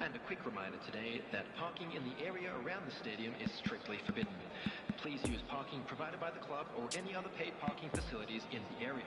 And a quick reminder today that parking in the area around the stadium is strictly forbidden. Please use parking provided by the club or any other paid parking facilities in the area.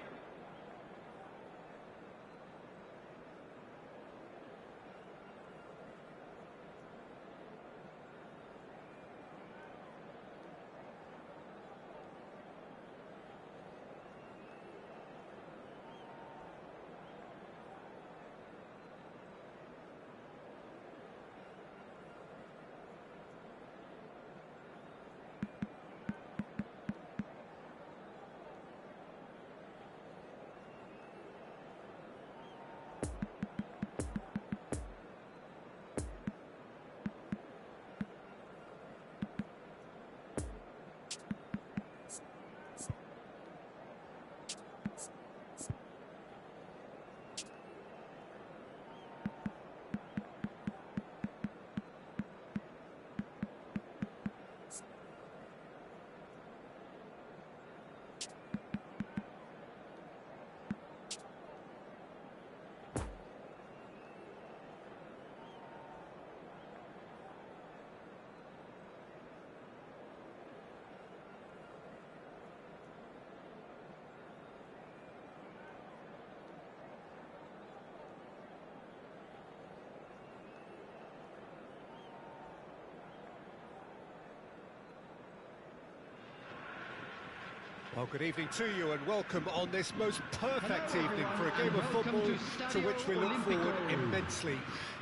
Well, good evening to you and welcome on this most perfect evening for a game of football to which we look forward immensely.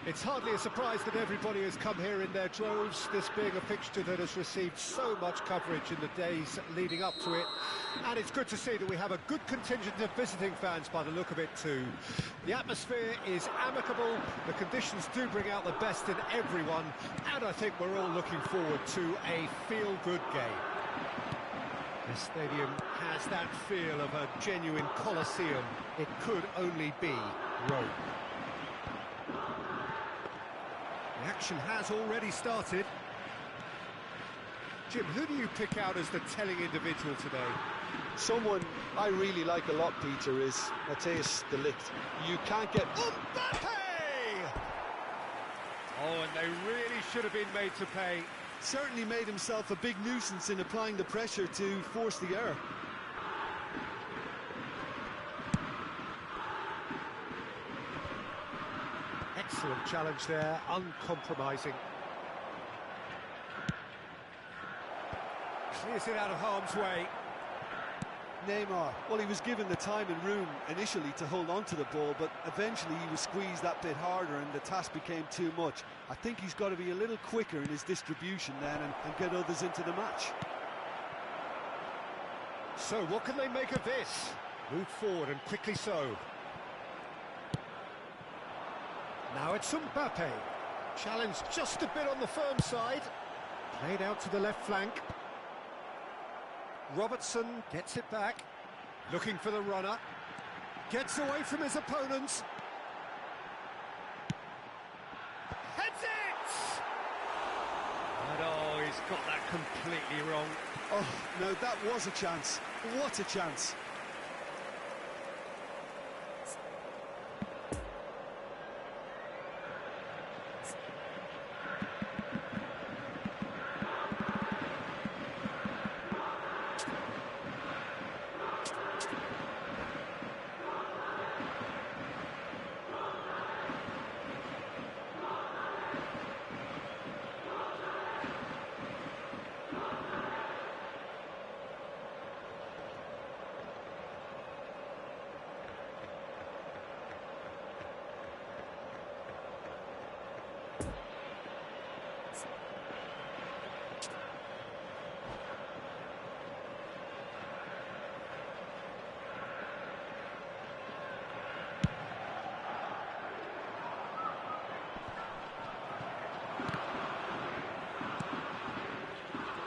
It's hardly a surprise that everybody has come here in their droves, this being a fixture that has received so much coverage in the days leading up to it. And it's good to see that we have a good contingent of visiting fans by the look of it too. The atmosphere is amicable, the conditions do bring out the best in everyone, and I think we're all looking forward to a feel-good game. The stadium has that feel of a genuine Colosseum. It could only be Rome. The action has already started. Jim, who do you pick out as the telling individual today? Someone I really like a lot, Peter, is Matthias de Ligt. You can't get... Mbappe! Oh, and they really should have been made to pay. Certainly made himself a big nuisance in applying the pressure to force the error. Excellent challenge there, uncompromising. Clears it out of harm's way. Neymar, well, he was given the time and room initially to hold on to the ball, but eventually he was squeezed that bit harder and the task became too much. I think he's got to be a little quicker in his distribution then and get others into the match. So what can they make of this? Move forward and quickly so. Now it's Mbappe. Challenged just a bit on the firm side. Played out to the left flank. Robertson gets it back, looking for the runner, gets away from his opponents, heads it! And oh, he's got that completely wrong. Oh, no, that was a chance. What a chance.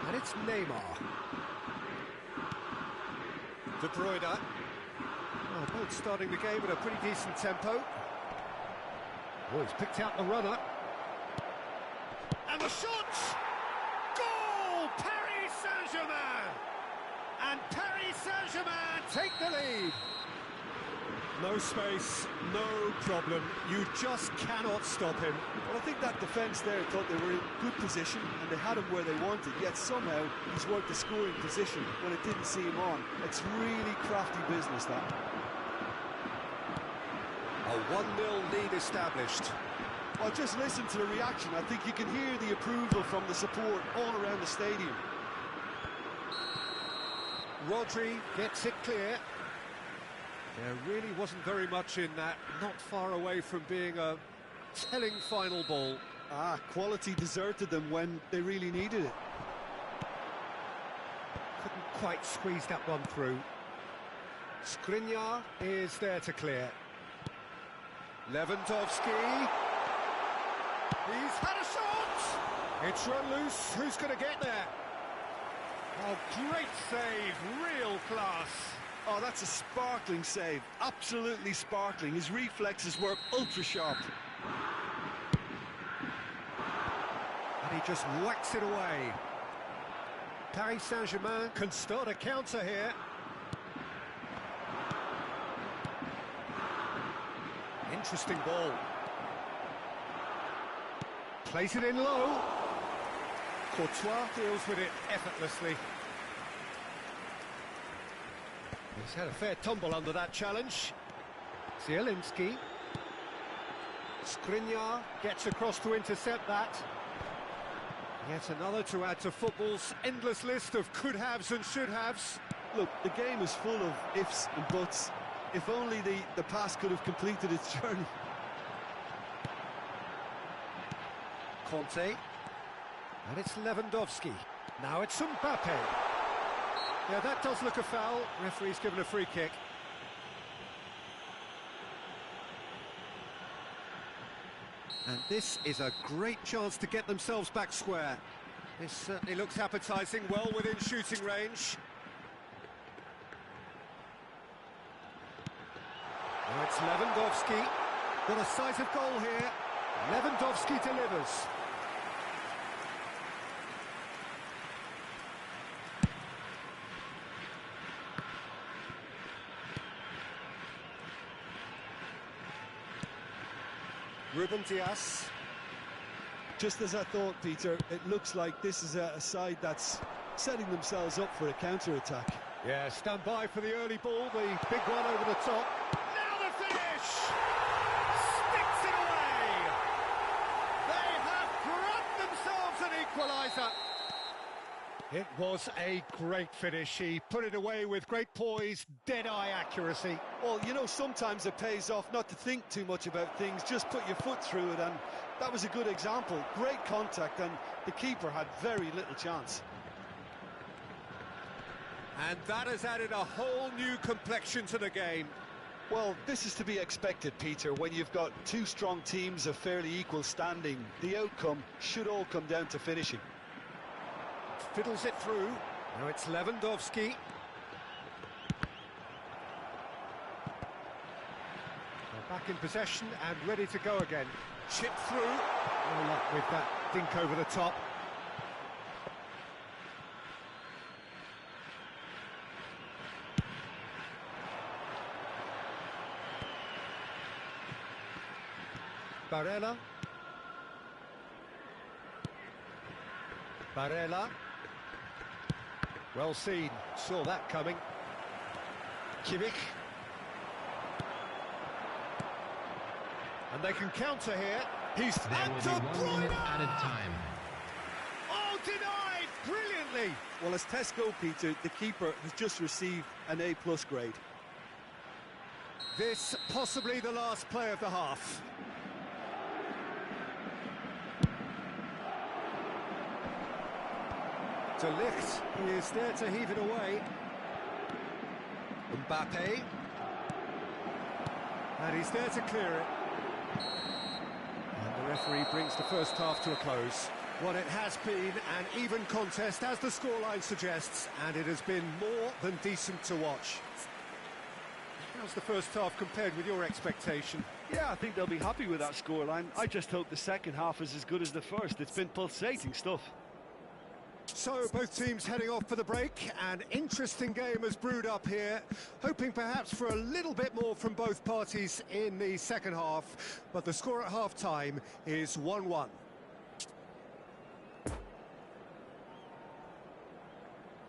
And it's Neymar. De Bruyne. Well, both starting the game at a pretty decent tempo. Oh, he's picked out the runner. And the shot! Goal! Paris Saint-Germain! And Paris Saint-Germain take the lead. No space, no problem. You just cannot stop him. Well, I think that defence there thought they were in good position and they had him where they wanted, yet somehow he's worked the scoring position when it didn't see him on. It's really crafty business, that. A 1-0 lead established. Well, just listen to the reaction. I think you can hear the approval from the support all around the stadium. Rodri gets it clear. There really wasn't very much in that, not far away from being a telling final ball. Quality deserted them when they really needed it. Couldn't quite squeeze that one through. Skriniar is there to clear. Lewandowski. He's had a shot! It's run loose. Who's going to get there? Oh, great save. Real class. Oh, that's a sparkling save. Absolutely sparkling. His reflexes were ultra-sharp. And he just whacks it away. Paris Saint-Germain can start a counter here. Interesting ball. Plays it in low. Courtois deals with it effortlessly. He's had a fair tumble under that challenge. Zielinski. Skriniar gets across to intercept that. Yet another to add to football's endless list of could-haves and should-haves. Look, the game is full of ifs and buts. If only the pass could have completed its journey. Conte. And it's Lewandowski. Now it's Mbappe. Yeah, that does look a foul. Referee's given a free kick. And this is a great chance to get themselves back square. This certainly looks appetising, well within shooting range. Now it's Lewandowski. Got a sight of goal here. Lewandowski delivers. Ruben Dias. Just as I thought, Peter, it looks like this is a side that's setting themselves up for a counter-attack. Yeah, stand by for the early ball, the big one over the top. Now the finish! Sticks it away! They have grabbed themselves an equaliser. It was a great finish. He put it away with great poise, dead-eye accuracy. Well, you know, sometimes it pays off not to think too much about things, just put your foot through it, and that was a good example. Great contact, and the keeper had very little chance. And that has added a whole new complexion to the game. Well, this is to be expected, Peter, when you've got two strong teams of fairly equal standing. The outcome should all come down to finishing. Fiddles it through. Now it's Lewandowski. They're back in possession and ready to go again. Chip through. No luck with that dink over the top. Barella. Barella. Well seen, saw that coming. Kimmich. And they can counter here. He's There will be 1 minute added time. Oh, denied brilliantly. Well, as tests go, Peter, the keeper has just received an A+ grade. This possibly the last play of the half. De Ligt, he is there to heave it away. Mbappe. And he's there to clear it. And the referee brings the first half to a close. Well, it has been an even contest, as the scoreline suggests, and it has been more than decent to watch. How's the first half compared with your expectation? Yeah, I think they'll be happy with that scoreline. I just hope the second half is as good as the first. It's been pulsating stuff. So, both teams heading off for the break. An interesting game has brewed up here, hoping perhaps for a little bit more from both parties in the second half, but the score at half-time is 1-1.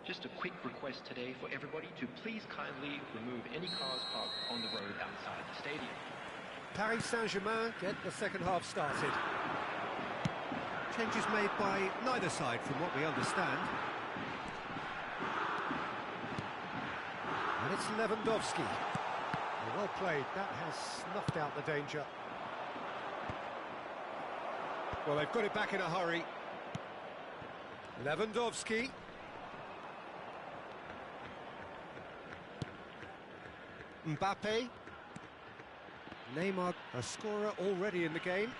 Just a quick request today for everybody to please kindly remove any cars parked on the road outside the stadium. Paris Saint-Germain get the second half started. Changes made by neither side from what we understand. And it's Lewandowski. Well played, that has snuffed out the danger. Well, they've got it back in a hurry. Lewandowski. Mbappe. Neymar, a scorer already in the game.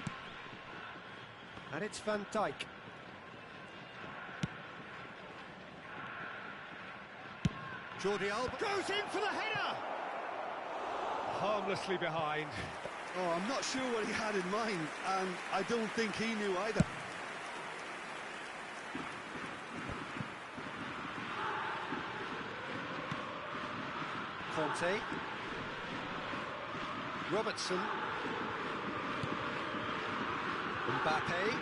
And it's Van Dijk. Jordi Alba goes in for the header! Harmlessly behind. Oh, I'm not sure what he had in mind, and I don't think he knew either. Conte. Robertson. Mbappe.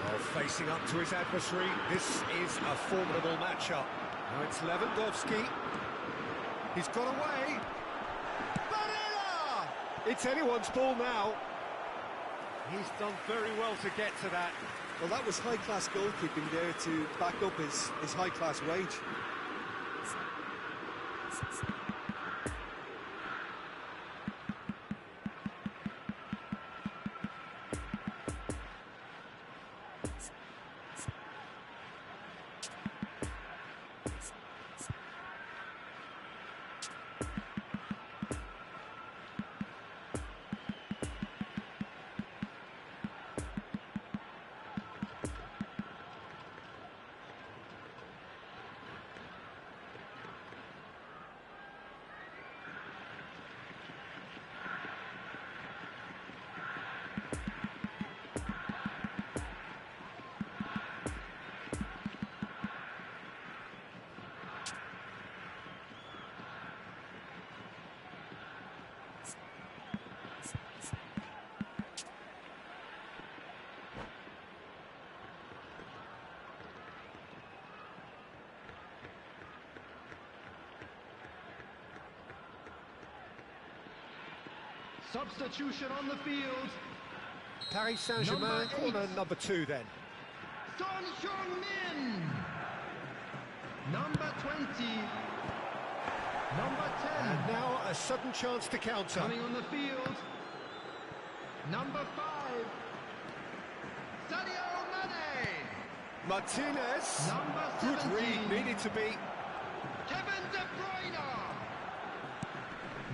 Well, facing up to his adversary. This is a formidable matchup. Now it's Lewandowski. He's got away. Barella! It's anyone's ball now. He's done very well to get to that. Well, that was high-class goalkeeping there to back up his high-class wage. Substitution on the field. Paris Saint-Germain, corner number 2 then. Son Heung-min. Number 20. Number 10. And now a sudden chance to counter. Coming on the field. Number 5. Sadio Mane. Martinez. Number 17. Good read, needed to be. Kevin De Bruyne.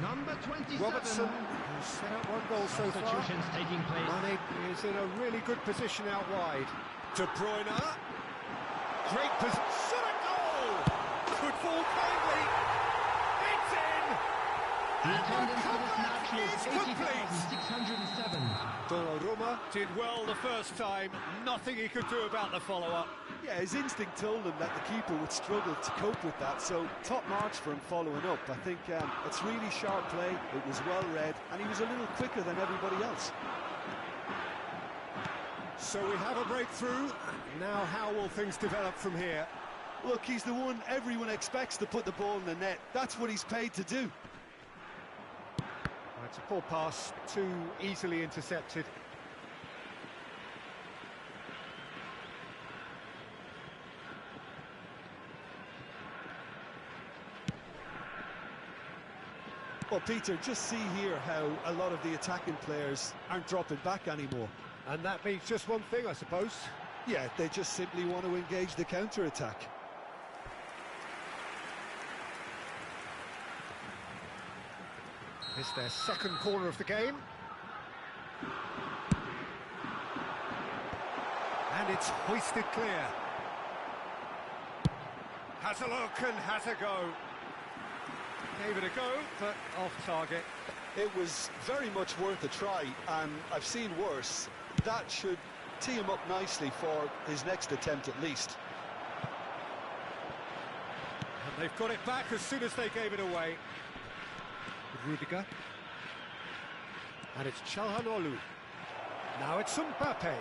Number 27. Robertson, who's set up one goal so far. Substitutions taking place. Mane is in a really good position out wide. De Bruyne. Great position. Shot a goal! Could fall kindly. It's in! The And attendance the for this comeback match was is complete. 80,607. Donnarumma did well the first time. Nothing he could do about the follow-up. Yeah, his instinct told him that the keeper would struggle to cope with that, so top marks for him following up. I think it's really sharp play, it was well read, and he was a little quicker than everybody else. So we have a breakthrough. Now how will things develop from here? Look, he's the one everyone expects to put the ball in the net. That's what he's paid to do. It's a poor pass, too easily intercepted. Well, Peter, just see here how a lot of the attacking players aren't dropping back anymore. And that means just one thing, I suppose. Yeah, they just simply want to engage the counter-attack. It's their second corner of the game. And it's hoisted clear. Has a look and has a go. Gave it a go, but off target. It was very much worth a try, and I've seen worse. That should tee him up nicely for his next attempt at least. They've got it back as soon as they gave it away. Rudiger. And it's Çalhanoğlu. Now it's Mbappe.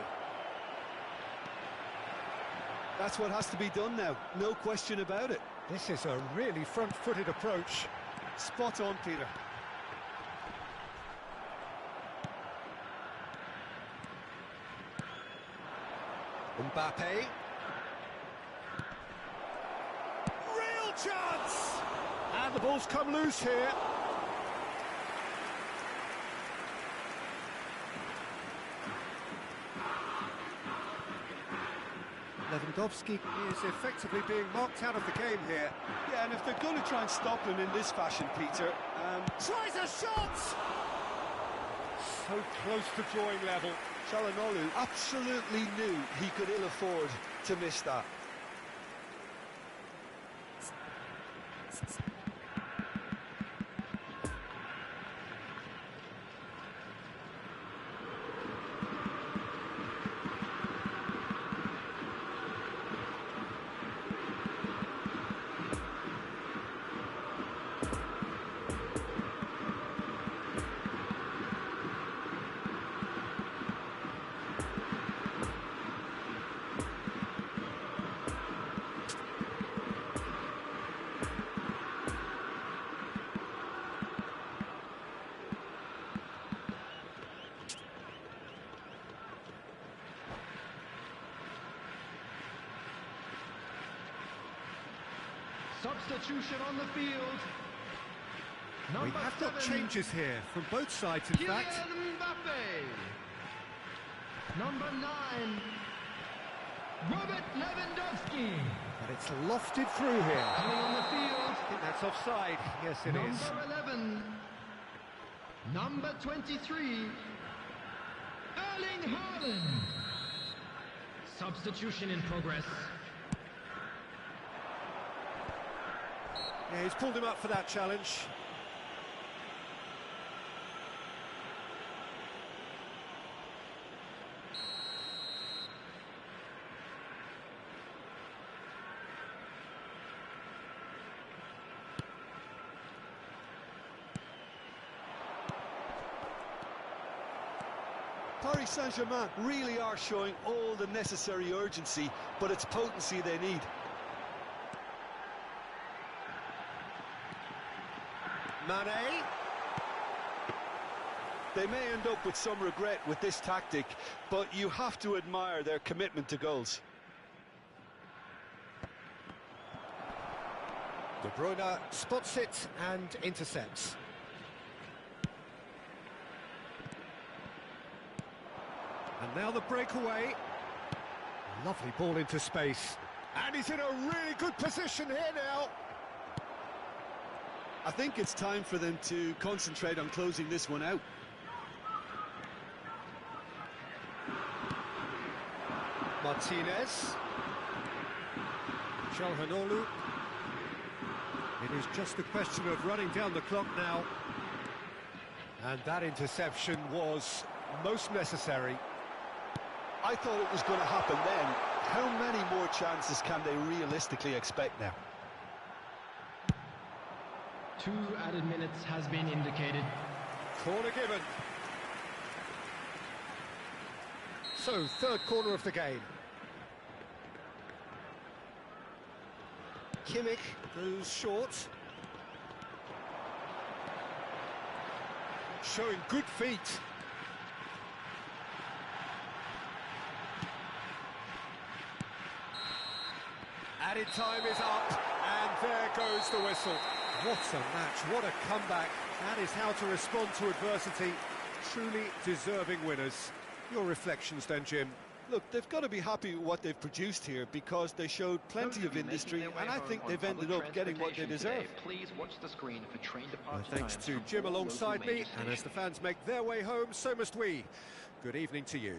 That's what has to be done now, no question about it. This is a really front-footed approach. Spot on, Peter. Mbappe. Real chance! And the ball's come loose here. Lewandowski is effectively being marked out of the game here. Yeah, and if they're going to try and stop him in this fashion, Peter... Tries a shot! So close to drawing level. Çalhanoğlu absolutely knew he could ill afford to miss that. Substitution on the field. We have got changes here from both sides, in fact. Mbappe. Number 9, Robert Lewandowski. But it's lofted through here. Coming on the field. I think that's offside. Yes, it is. Number 11, number 23, Erling Haaland. Substitution in progress. Yeah, he's pulled him up for that challenge. Paris Saint-Germain really are showing all the necessary urgency, but it's potency they need. Mane. They may end up with some regret with this tactic, but you have to admire their commitment to goals. De Bruyne spots it and intercepts. And now the breakaway. Lovely ball into space. And he's in a really good position here now. I think it's time for them to concentrate on closing this one out. Martinez. Çalhanoğlu. It is just a question of running down the clock now. And that interception was most necessary. I thought it was going to happen then. How many more chances can they realistically expect now? 2 added minutes has been indicated. Corner given. So, third corner of the game. Kimmich goes short. Showing good feet. Added time is up, and there goes the whistle. What a match, what a comeback. That is how to respond to adversity. Truly deserving winners. Your reflections then, Jim? Look, they've got to be happy with what they've produced here because they showed plenty of industry, and I think they've ended up getting what they deserve. Please watch the screen for train departure Thanks times to from Jim all alongside local me, major and as the stations. fans make their way home, so must we. Good evening to you.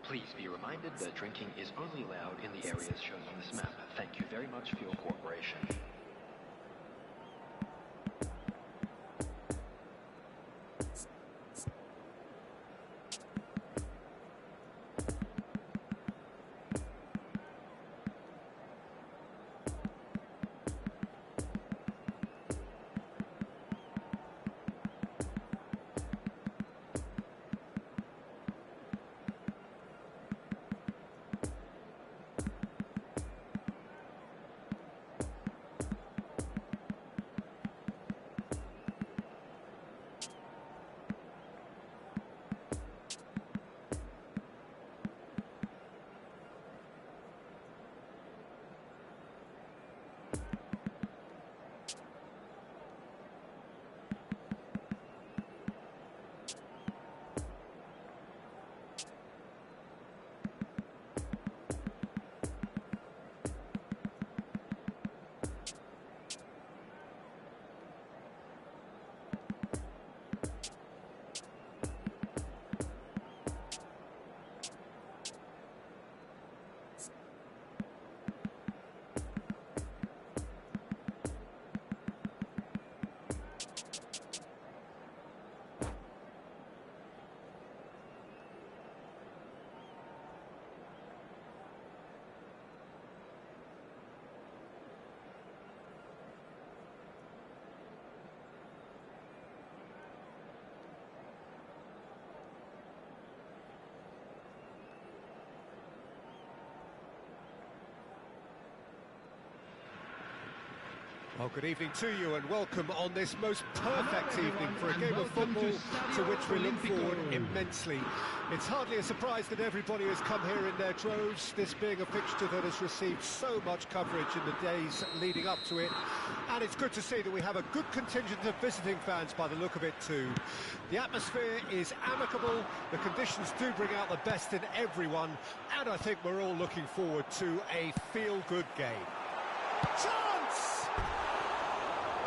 Please be reminded that drinking is only allowed in the areas shown on this map. Thank you very much for your cooperation. Well, good evening to you and welcome on this most perfect evening for a game of football to which we look forward immensely. It's hardly a surprise that everybody has come here in their droves, this being a fixture that has received so much coverage in the days leading up to it. And it's good to see that we have a good contingent of visiting fans by the look of it too. The atmosphere is amicable, the conditions do bring out the best in everyone, and I think we're all looking forward to a feel-good game. Chance!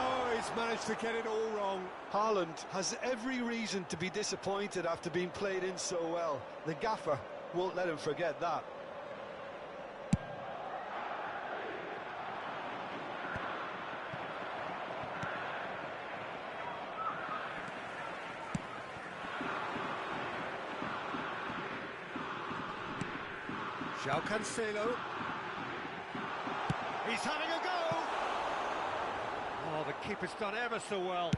Oh, he's managed to get it all wrong. Haaland has every reason to be disappointed after being played in so well. The gaffer won't let him forget that. João Cancelo. He's having a go! Oh, the keeper's done ever so well.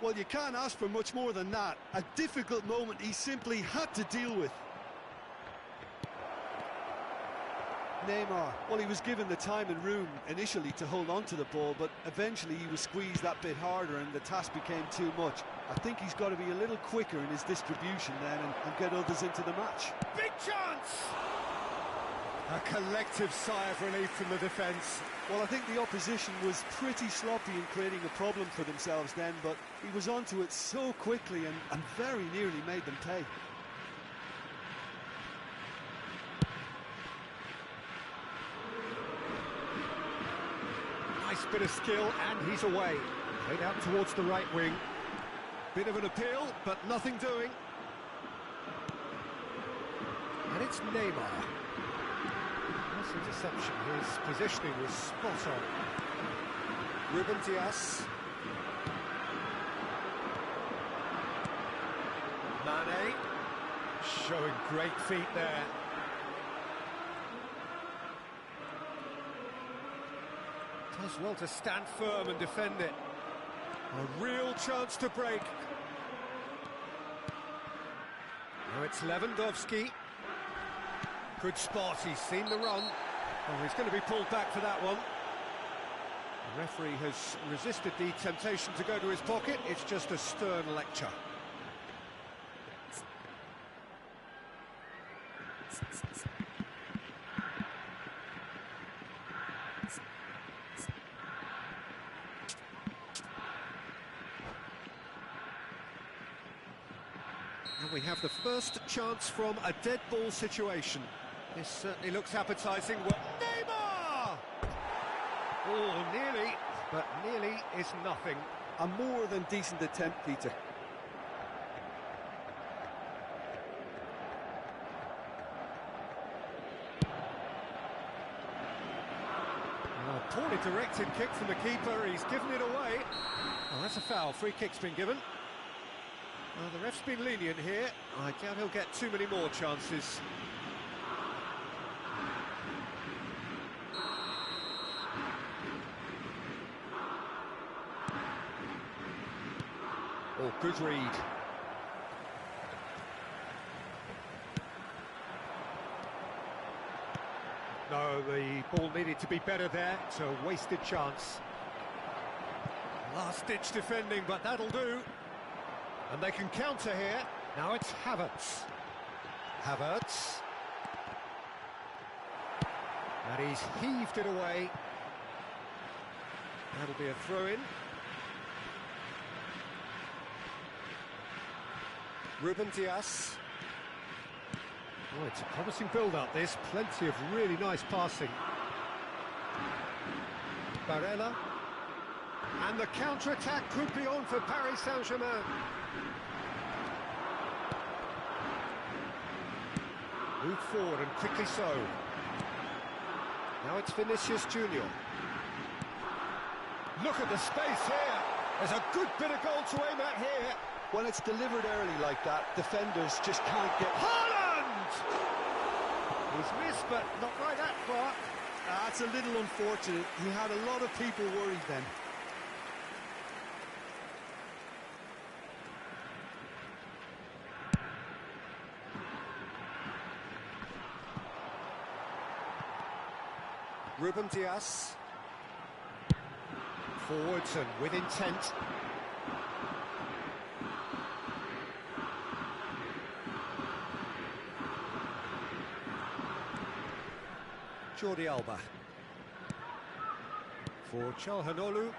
Well, you can't ask for much more than that. A difficult moment he simply had to deal with. Neymar, well, he was given the time and room initially to hold on to the ball, but eventually he was squeezed that bit harder and the task became too much. I think he's got to be a little quicker in his distribution then and get others into the match. Big chance! A collective sigh of relief from the defence. Well, I think the opposition was pretty sloppy in creating a problem for themselves then, but he was onto it so quickly and very nearly made them pay. Nice bit of skill, and he's away. Played out towards the right wing. Bit of an appeal, but nothing doing. And it's Neymar. Nice interception. His positioning was spot on. Ruben Dias. Mane. Showing great feet there. Does well to stand firm and defend it. A real chance to break. Now it's Lewandowski. Good spot, he's seen the run. Oh, he's going to be pulled back for that one. The referee has resisted the temptation to go to his pocket. It's just a stern lecture. And we have the first chance from a dead ball situation. This certainly looks appetising. Neymar! Oh, nearly, but nearly is nothing. A more than decent attempt, Peter. poorly directed kick from the keeper, he's given it away. Oh, that's a foul, free kick's been given. Well, the ref's been lenient here. I doubt he'll get too many more chances. Oh, good read. No, the ball needed to be better there. It's a wasted chance. Last-ditch defending, but that'll do. And they can counter here. Now it's Havertz. Havertz. And he's heaved it away. That'll be a throw-in. Ruben Dias. Oh, it's a promising build-up, this. Plenty of really nice passing. Barella. And the counter-attack could be on for Paris Saint-Germain. Moved forward and quickly so. Now it's Vinicius Junior. Look at the space here. There's a good bit of goal to aim at here. When it's delivered early like that, defenders just can't get... Haaland! He's missed, but not right that far. That's a little unfortunate. He had a lot of people worried then. Ruben Dias. Forwards and with intent. Jordi Alba. For Çalhanoğlu.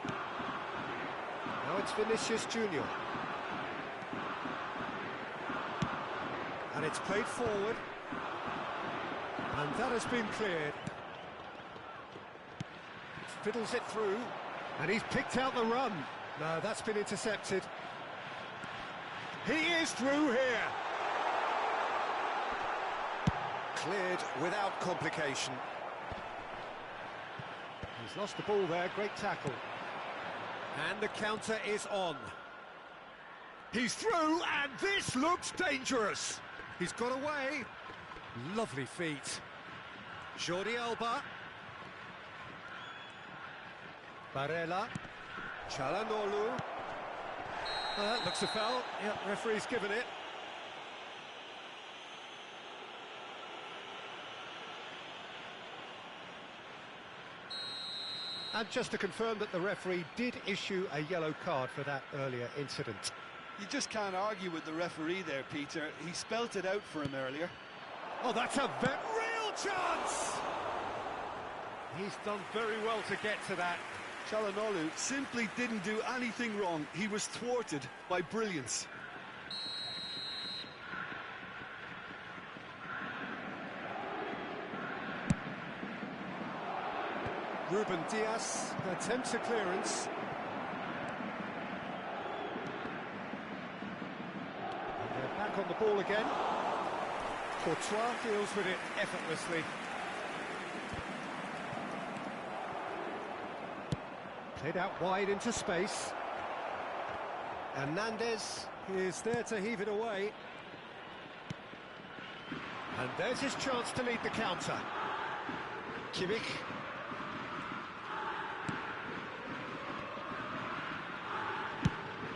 Now it's Vinicius Junior. And it's played forward. And that has been cleared. Fiddles it through. And he's picked out the run. No, that's been intercepted. He is through here. Cleared without complication. He's lost the ball there, great tackle. And the counter is on. He's through, and this looks dangerous. He's got away. Lovely feet. Jordi Alba. Barella. Çalhanoğlu. Well, that looks a foul. Yep, referee's given it. And just to confirm that the referee did issue a yellow card for that earlier incident. You just can't argue with the referee there, Peter. He spelt it out for him earlier. Oh, that's a real chance! He's done very well to get to that. Çalhanoğlu simply didn't do anything wrong. He was thwarted by brilliance. Ruben Dias attempts a clearance. And they're back on the ball again. Courtois deals with it effortlessly. Played out wide into space. Hernandez is there to heave it away. And there's his chance to lead the counter. Kimmich.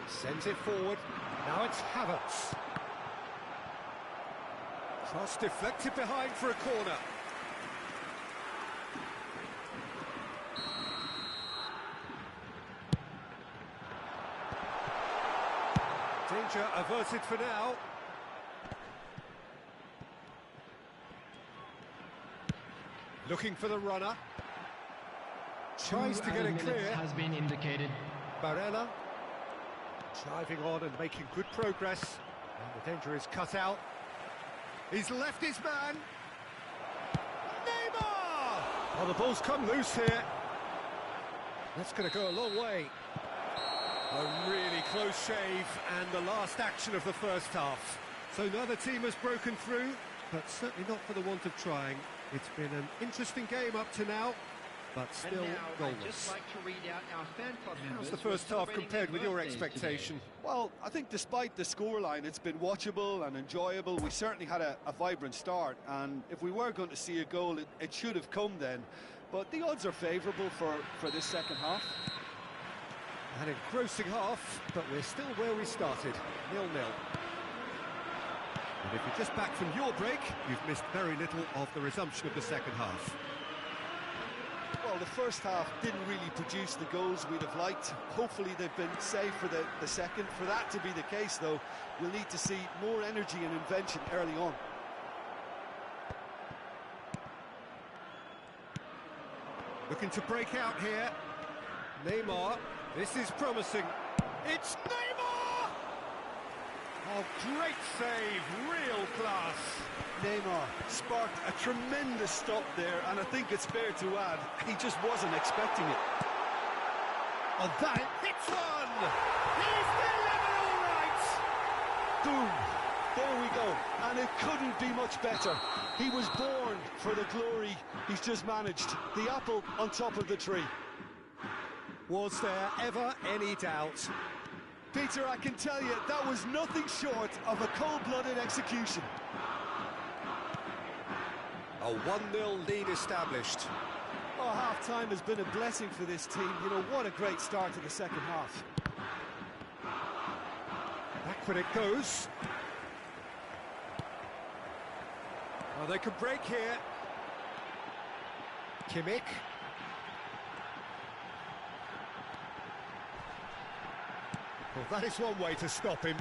Sends it forward. Now it's Havertz. Cross deflected behind for a corner. Danger averted for now. Looking for the runner. Tries to get it clear. Has been indicated. Barella. Driving on and making good progress. And the danger is cut out. He's left his man. Neymar! Oh, the ball's come loose here. That's going to go a long way. A really close shave and the last action of the first half. So neither team has broken through, but certainly not for the want of trying. It's been an interesting game up to now. but still And now, I'd goalless. just like to read out our fan club members. How's the who are first half celebrating compared with their your birthdays expectation? Well, I think despite the scoreline, it's been watchable and enjoyable. We certainly had a vibrant start, and if we were going to see a goal, it should have come then. But the odds are favourable for this second half. An engrossing half, but we're still where we started, 0-0. And if you're just back from your break, you've missed very little of the resumption of the second half. Well, the first half didn't really produce the goals we'd have liked. Hopefully they've been saved for the second. For that to be the case, though, we'll need to see more energy and invention early on. Looking to break out here. Neymar, this is promising. It's Neymar! Oh, great save, real class. Neymar sparked a tremendous stop there, and I think it's fair to add, he just wasn't expecting it. On that, hits one! He's delivered all right! Boom! There we go, and it couldn't be much better. He was born for the glory he's just managed. The apple on top of the tree. Was there ever any doubt? Peter, I can tell you, that was nothing short of a cold-blooded execution. A 1-0 lead established. Oh, half-time has been a blessing for this team. You know, what a great start to the second half. Back when it goes. Oh, they could break here. Kimmich. Well, that is one way to stop him.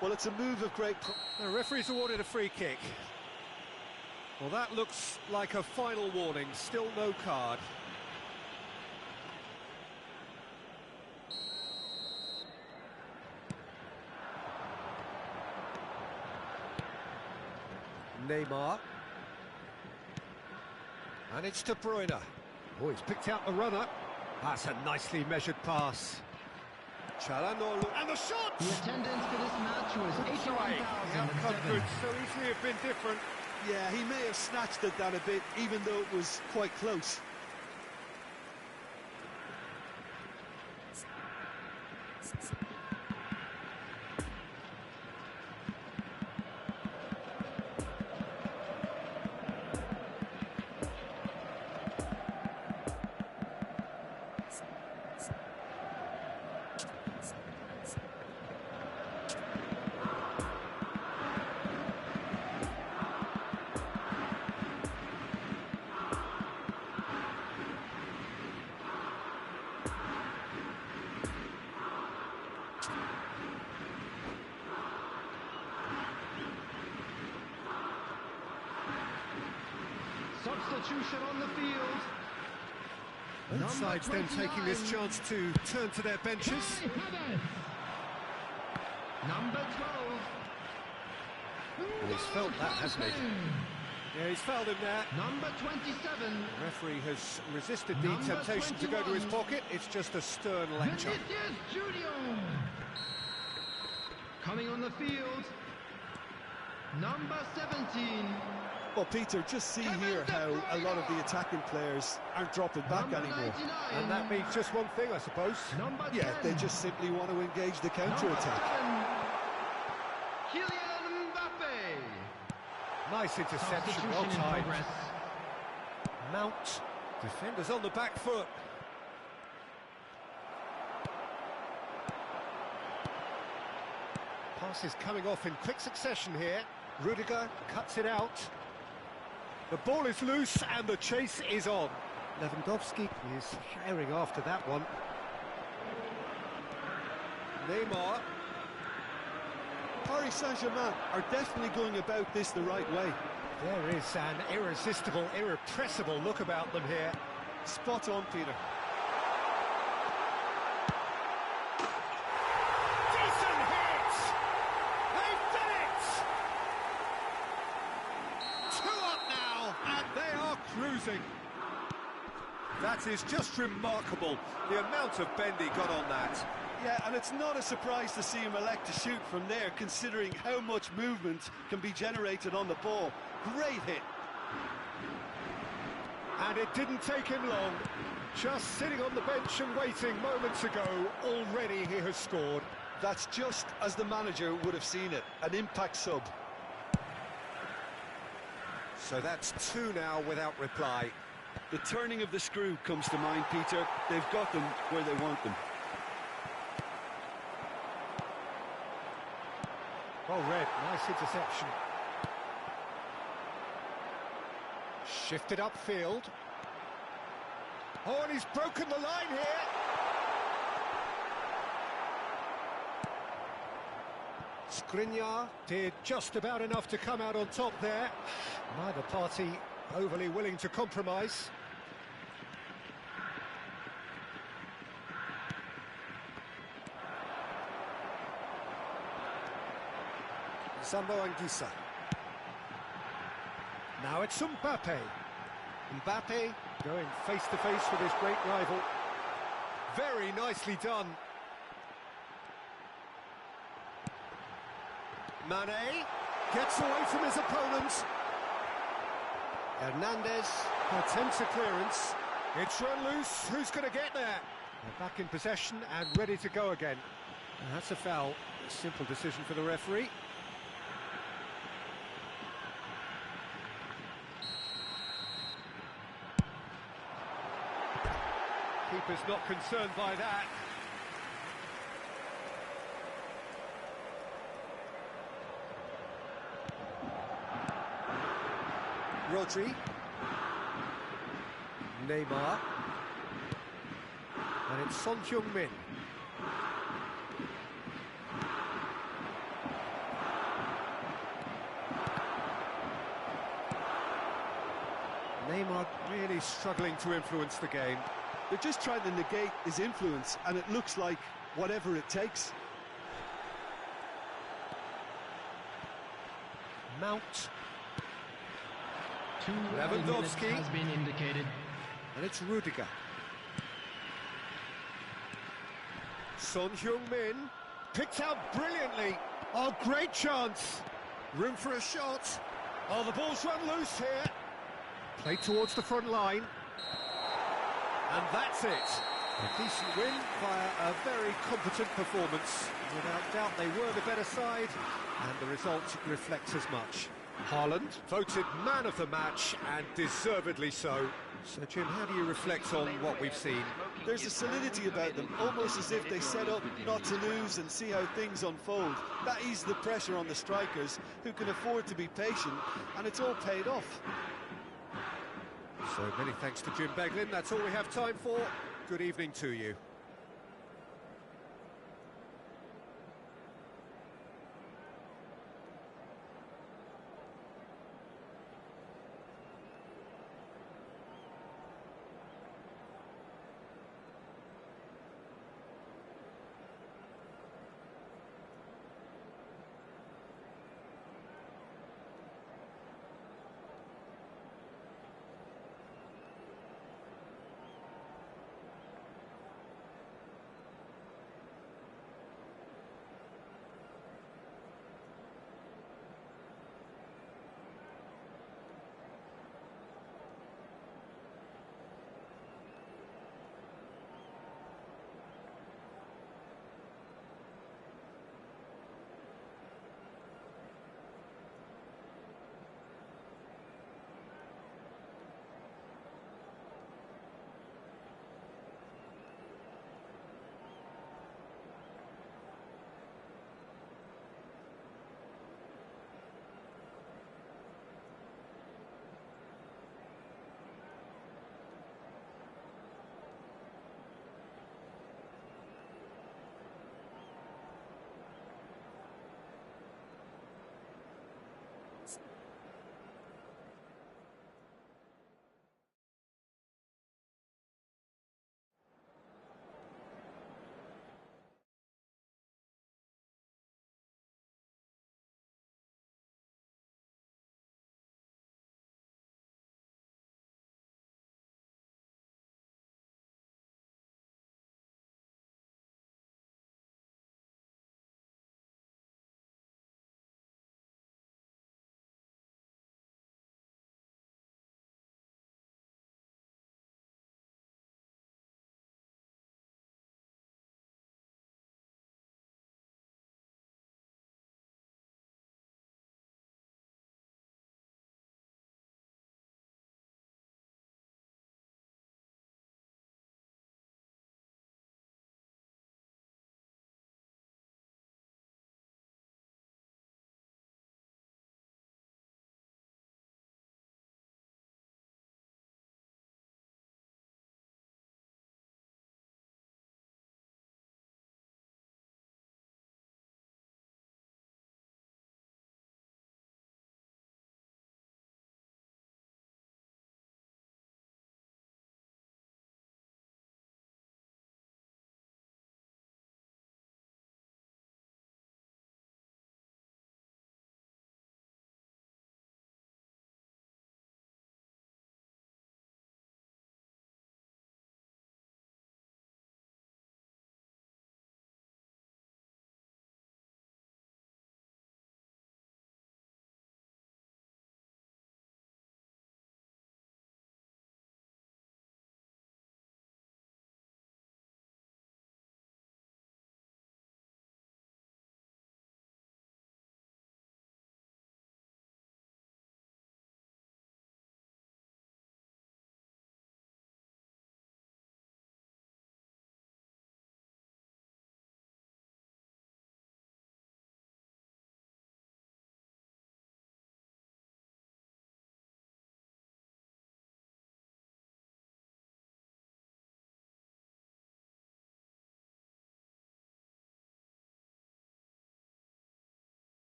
Well, it's a move of great... The referee's awarded a free kick. Well, that looks like a final warning. Still no card. Neymar. And it's De Bruyne. Oh, he's picked out the runner. That's a nicely measured pass. Çalhanoğlu. And the shot! The attendance for this match was The outcome 81,007. could so easily have been different. Yeah, he may have snatched at that a bit, even though it was quite close. Substitution on the field. Both sides then taking this chance to turn to their benches. Number 12. And he's felt that, hasn't he? Yeah, he's fouled him there. Number 27. The referee has resisted the Number temptation to go to his 21. pocket. It's just a stern lecture. Vinicius Junior. Coming on the field. Number 17. Well, Peter, just see here how a lot of the attacking players aren't dropping back Number anymore. 99. And that means just one thing, I suppose. Number 10. Yeah, they just simply want to engage the Number counter-attack. 7. Kylian Mbappe. Nice interception, well Substitution in timed. progress. Mount, defenders on the back foot. Passes coming off in quick succession here. Rudiger cuts it out. The ball is loose and the chase is on. Lewandowski is sharing after that one. Neymar. Paris Saint-Germain are definitely going about this the right way. There is an irresistible, irrepressible look about them here. Spot on, Peter. Decent hit! They've done it! 2 up now, and they are cruising. That is just remarkable, the amount of bend he got on that. Yeah, and it's not a surprise to see him elect to shoot from there, considering how much movement can be generated on the ball. Great hit. And it didn't take him long. Just sitting on the bench and waiting moments ago, already he has scored. That's just as the manager would have seen it, an impact sub. So that's 2 now without reply. The turning of the screw comes to mind, Peter. They've got them where they want them. Well read, nice interception. Shifted upfield. Oh, and he's broken the line here. Skriniar did just about enough to come out on top there. Neither party overly willing to compromise. Zambo Anguissa. Now it's Mbappe. Mbappe going face-to-face with his great rival. Very nicely done. Mane gets away from his opponent. Hernandez attempts a clearance. It's run loose. Who's going to get there? They're back in possession and ready to go again. And that's a foul. A simple decision for the referee. Keeper's not concerned by that. Rodri. Neymar. And it's Son Heung-min. Neymar really struggling to influence the game. They're just trying to negate his influence, and it looks like whatever it takes. Mount. Lewandowski has been indicated. And it's Rudiger. Son Heung-min picked out brilliantly. Oh, great chance. Room for a shot. Oh, the ball's run loose here. Played towards the front line. And that's it. A decent win via a very competent performance. Without doubt, they were the better side, and the result reflects as much. Haaland voted man of the match, and deservedly so. So, Jim, how do you reflect on what we've seen? There's a solidity about them, almost as if they set up not to lose and see how things unfold. That eases the pressure on the strikers, who can afford to be patient, and it's all paid off. So many thanks to Jim Beglin. That's all we have time for. Good evening to you.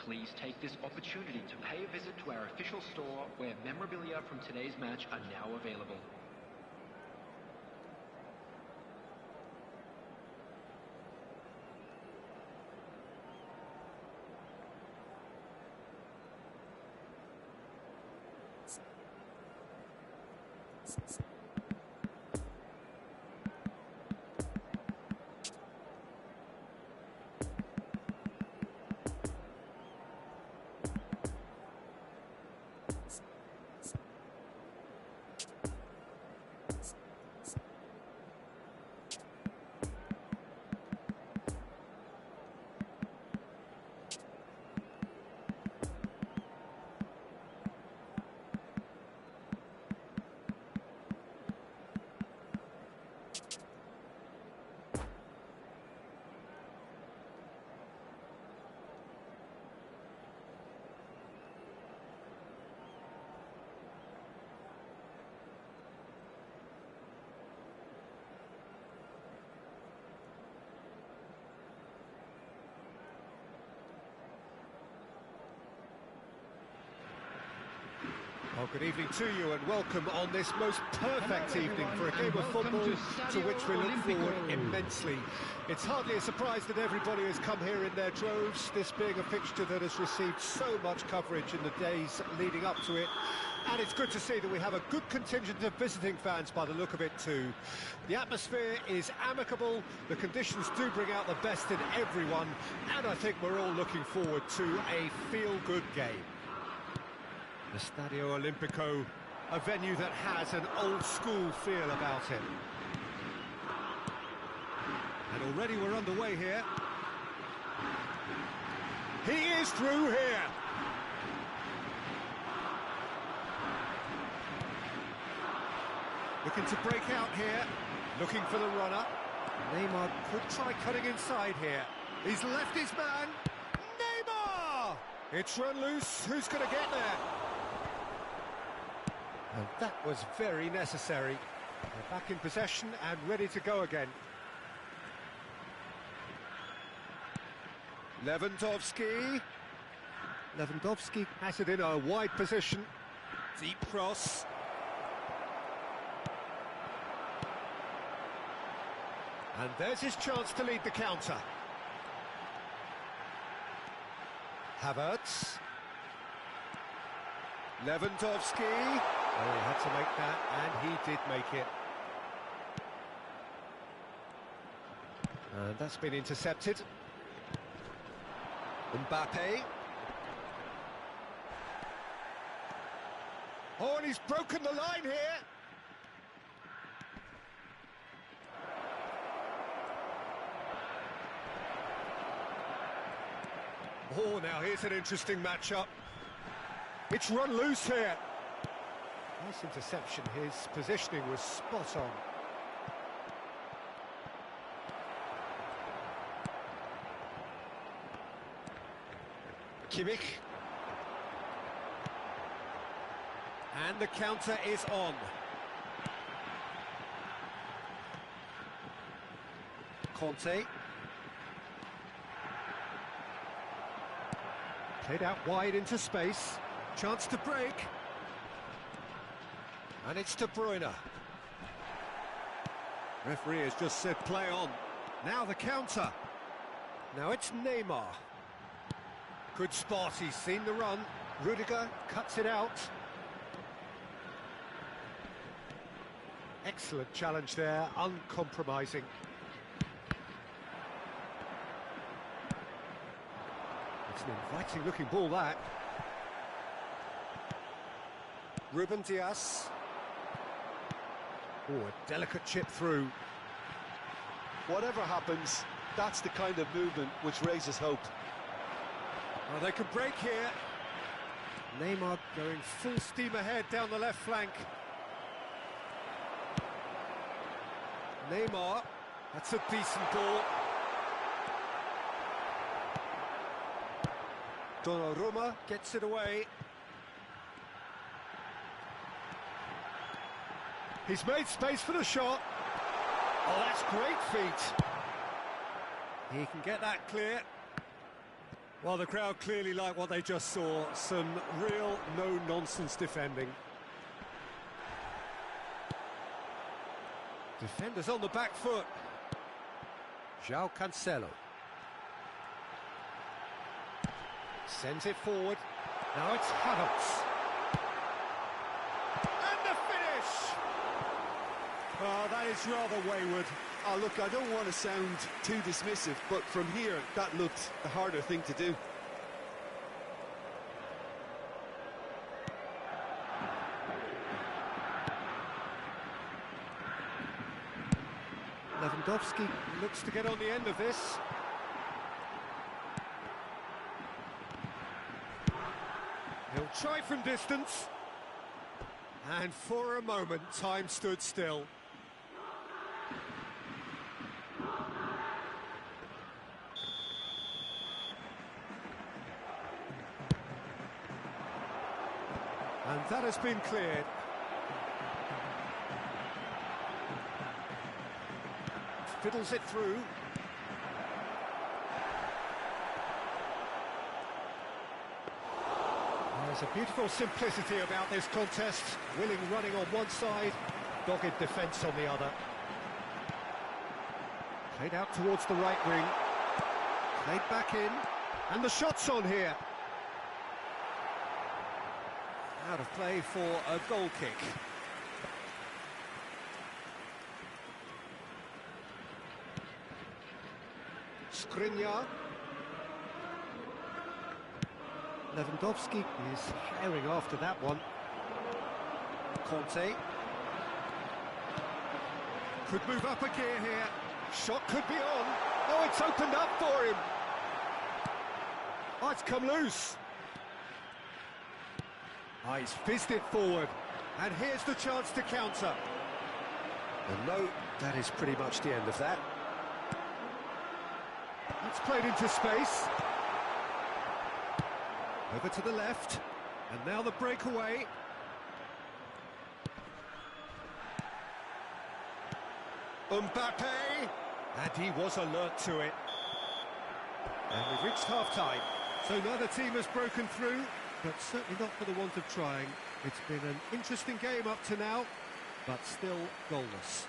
Please take this opportunity to pay a visit to our official store where memorabilia from today's match are now available. Well, good evening to you and welcome on this most perfect evening for a game of football to which we look forward immensely. It's hardly a surprise that everybody has come here in their droves, this being a fixture that has received so much coverage in the days leading up to it. And it's good to see that we have a good contingent of visiting fans by the look of it too. The atmosphere is amicable, the conditions do bring out the best in everyone, and I think we're all looking forward to a feel-good game. The Stadio Olimpico, a venue that has an old-school feel about it. And already we're underway here. He is through here. Looking to break out here, looking for the runner. Neymar could try cutting inside here. He's left his man. Neymar! It's run loose. Who's going to get there? And that was very necessary. They're back in possession and ready to go again. Lewandowski. Lewandowski has it in a wide position. Deep cross. And there's his chance to lead the counter. Havertz. Lewandowski. Oh, he had to make that, and he did make it. And that's been intercepted. Mbappe. Oh, and he's broken the line here. Oh, now here's an interesting matchup. It's run loose here. Nice interception, his positioning was spot on. Kimmich. And the counter is on. Conte. Played out wide into space. Chance to break. And it's De Bruyne. Referee has just said play on. Now the counter. Now it's Neymar. Good spot, he's seen the run. Rudiger cuts it out. Excellent challenge there, uncompromising. It's an inviting looking ball, that. Ruben Dias. Oh, a delicate chip through. Whatever happens, that's the kind of movement which raises hope. Oh, they can break here. Neymar going full steam ahead down the left flank. Neymar, that's a decent ball. Donnarumma gets it away. He's made space for the shot. Oh, that's great feet. He can get that clear. Well, the crowd clearly like what they just saw. Some real no-nonsense defending. Defenders on the back foot. João Cancelo. Sends it forward. Now it's Havertz. And the finish! Oh, that is rather wayward. Oh, look, I don't want to sound too dismissive, but from here, that looked the harder thing to do. Lewandowski looks to get on the end of this. He'll try from distance. And for a moment, time stood still. And that has been cleared. Fiddles it through. There's a beautiful simplicity about this contest. Willing running on one side, dogged defence on the other. Played out towards the right wing. Played back in. And the shot's on here. Out of play for a goal kick. Skriniar. Lewandowski is herring after that one. Conte. Could move up a gear here. Shot could be on. Oh, it's opened up for him. Oh, it's come loose. Oh, he's fizzed it forward. And here's the chance to counter. And no, that is pretty much the end of that. It's played into space. Over to the left. And now the breakaway. Mbappe. And he was alert to it. And we've reached half-time. So neither team has broken through, but certainly not for the want of trying. It's been an interesting game up to now, but still goalless.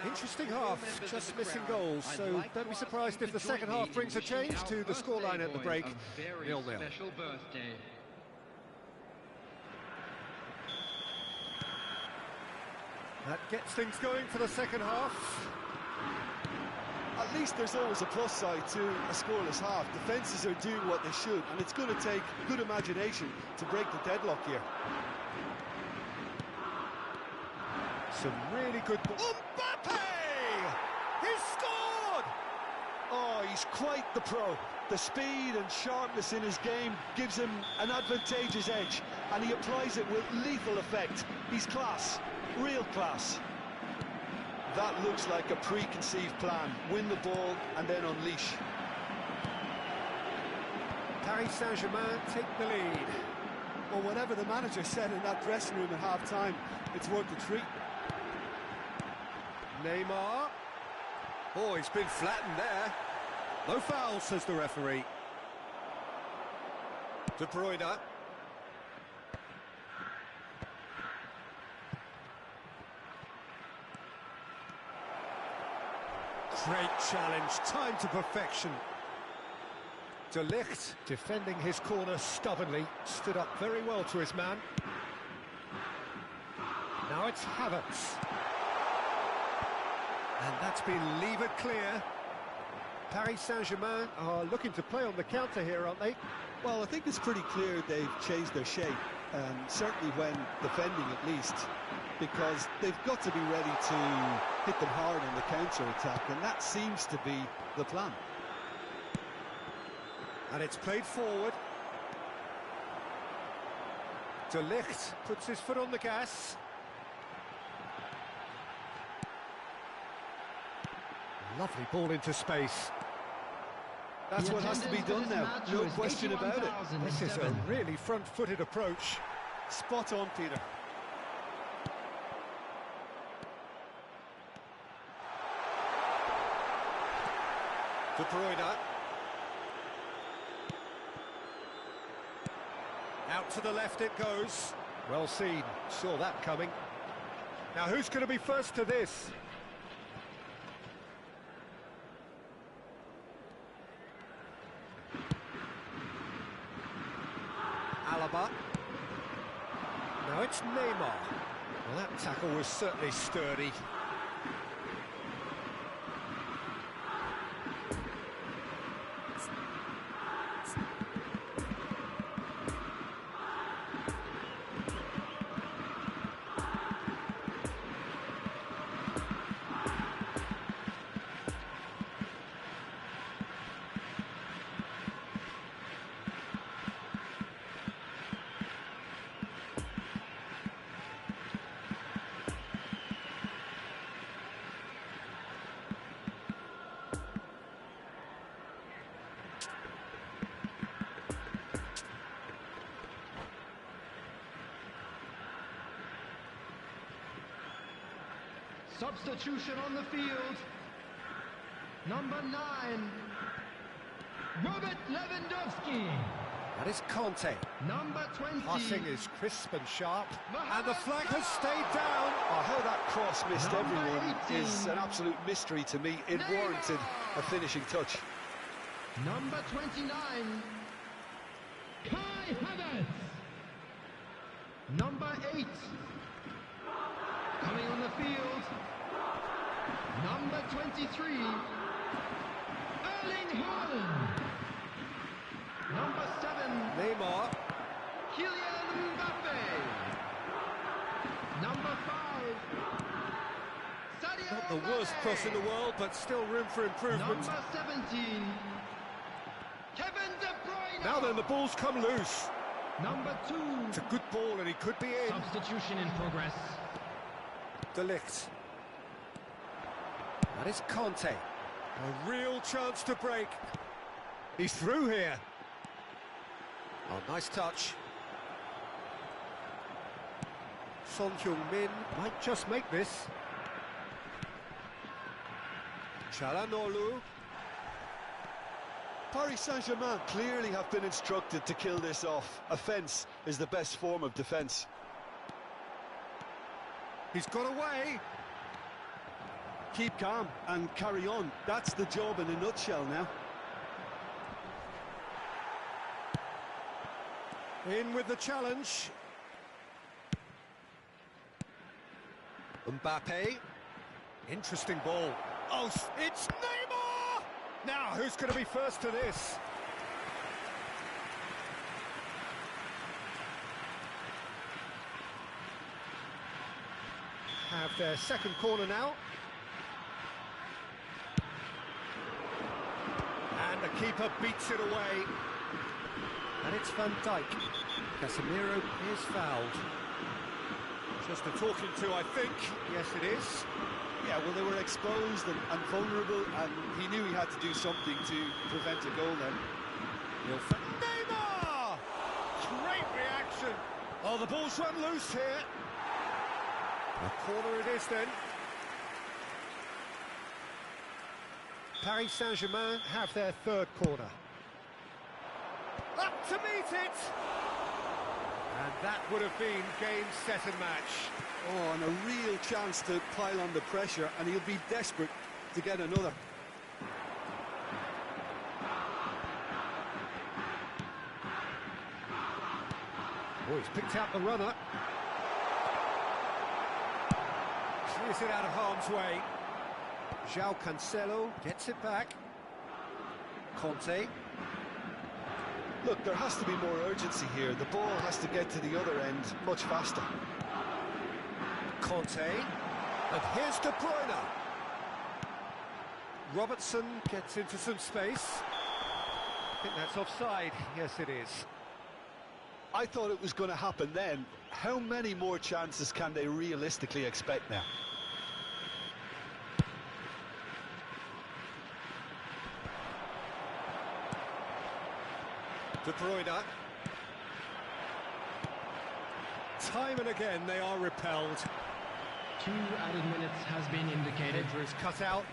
Interesting half, just missing goals, so don't be surprised if the second half brings a change to the scoreline at the break, 0-0. That gets things going for the second half. At least there's always a plus side to a scoreless half. Defences are doing what they should, and it's going to take good imagination to break the deadlock here. Some really good... Mbappe! He's scored! Oh, he's quite the pro. The speed and sharpness in his game gives him an advantageous edge, and he applies it with lethal effect. He's class, real class. That looks like a preconceived plan. Win the ball and then unleash. Paris Saint-Germain take the lead. Well, whatever the manager said in that dressing room at half-time, it's worth the treat. Neymar. Oh, he's been flattened there. No foul, says the referee. De Bruyne. Great challenge, time to perfection. De Ligt, defending his corner stubbornly, stood up very well to his man. Now it's Havertz. And that's been levered clear. Paris Saint-Germain are looking to play on the counter here, aren't they? Well, I think it's pretty clear they've changed their shape, certainly when defending at least, because they've got to be ready to hit them hard on the counter-attack, and that seems to be the plan. And it's played forward. De Ligt puts his foot on the gas. Lovely ball into space. That's what has to be done now, no question about it. This is a really front-footed approach. Spot on, Peter. De Bruyne. to the left it goes. Well seen, saw that coming. Now who's going to be first to this? Alaba. Now it's Neymar. Well, that tackle was certainly sturdy. Substitution on the field. Number 9, Robert Lewandowski. That is Conte. Number 20. Passing is crisp and sharp. And the flag has stayed down. Oh, how that cross missed Number everyone 18. is an absolute mystery to me. It warranted a finishing touch. Number 29, Kai Havertz. Number 8, coming on the field, number 23, Erling Haaland. Number 7, Neymar. Kylian Mbappe. Number 5, Sadio Not the worst Mane. cross in the world, but still room for improvement. Number 17, Kevin De Bruyne. Now then, the ball's come loose. Number 2, It's a good ball and he could be in. substitution in progress. De Ligt. That is Conte. A real chance to break. He's through here. Oh, nice touch. Son Heung-min might just make this. Çalhanoğlu. Paris Saint-Germain clearly have been instructed to kill this off. Offence is the best form of defence. He's got away. Keep calm and carry on. That's the job in a nutshell now. In with the challenge. Mbappe. Interesting ball. Oh, it's Neymar! Now, who's going to be first to this? Have their second corner now. And the keeper beats it away. And it's Van Dijk. Casemiro is fouled. Just a talking to, I think. Yes, it is. Yeah, well, they were exposed and vulnerable, and he knew he had to do something to prevent a goal then. Neymar! Great reaction. Oh, the ball's run loose here. A corner it is then. Paris Saint-Germain have their third corner. Up to meet it! And that would have been game, set and match. Oh, and a real chance to pile on the pressure, and he'll be desperate to get another. Oh, he's picked out the runner. Clears it out of harm's way. João Cancelo gets it back. Conte. Look, there has to be more urgency here. The ball has to get to the other end much faster. Conte. And here's De Bruyne. Robertson gets into some space. I think that's offside. Yes, it is. I thought it was going to happen then. How many more chances can they realistically expect now? De Bruyne. Time and again they are repelled. 2 added minutes has been indicated. Header is cut out.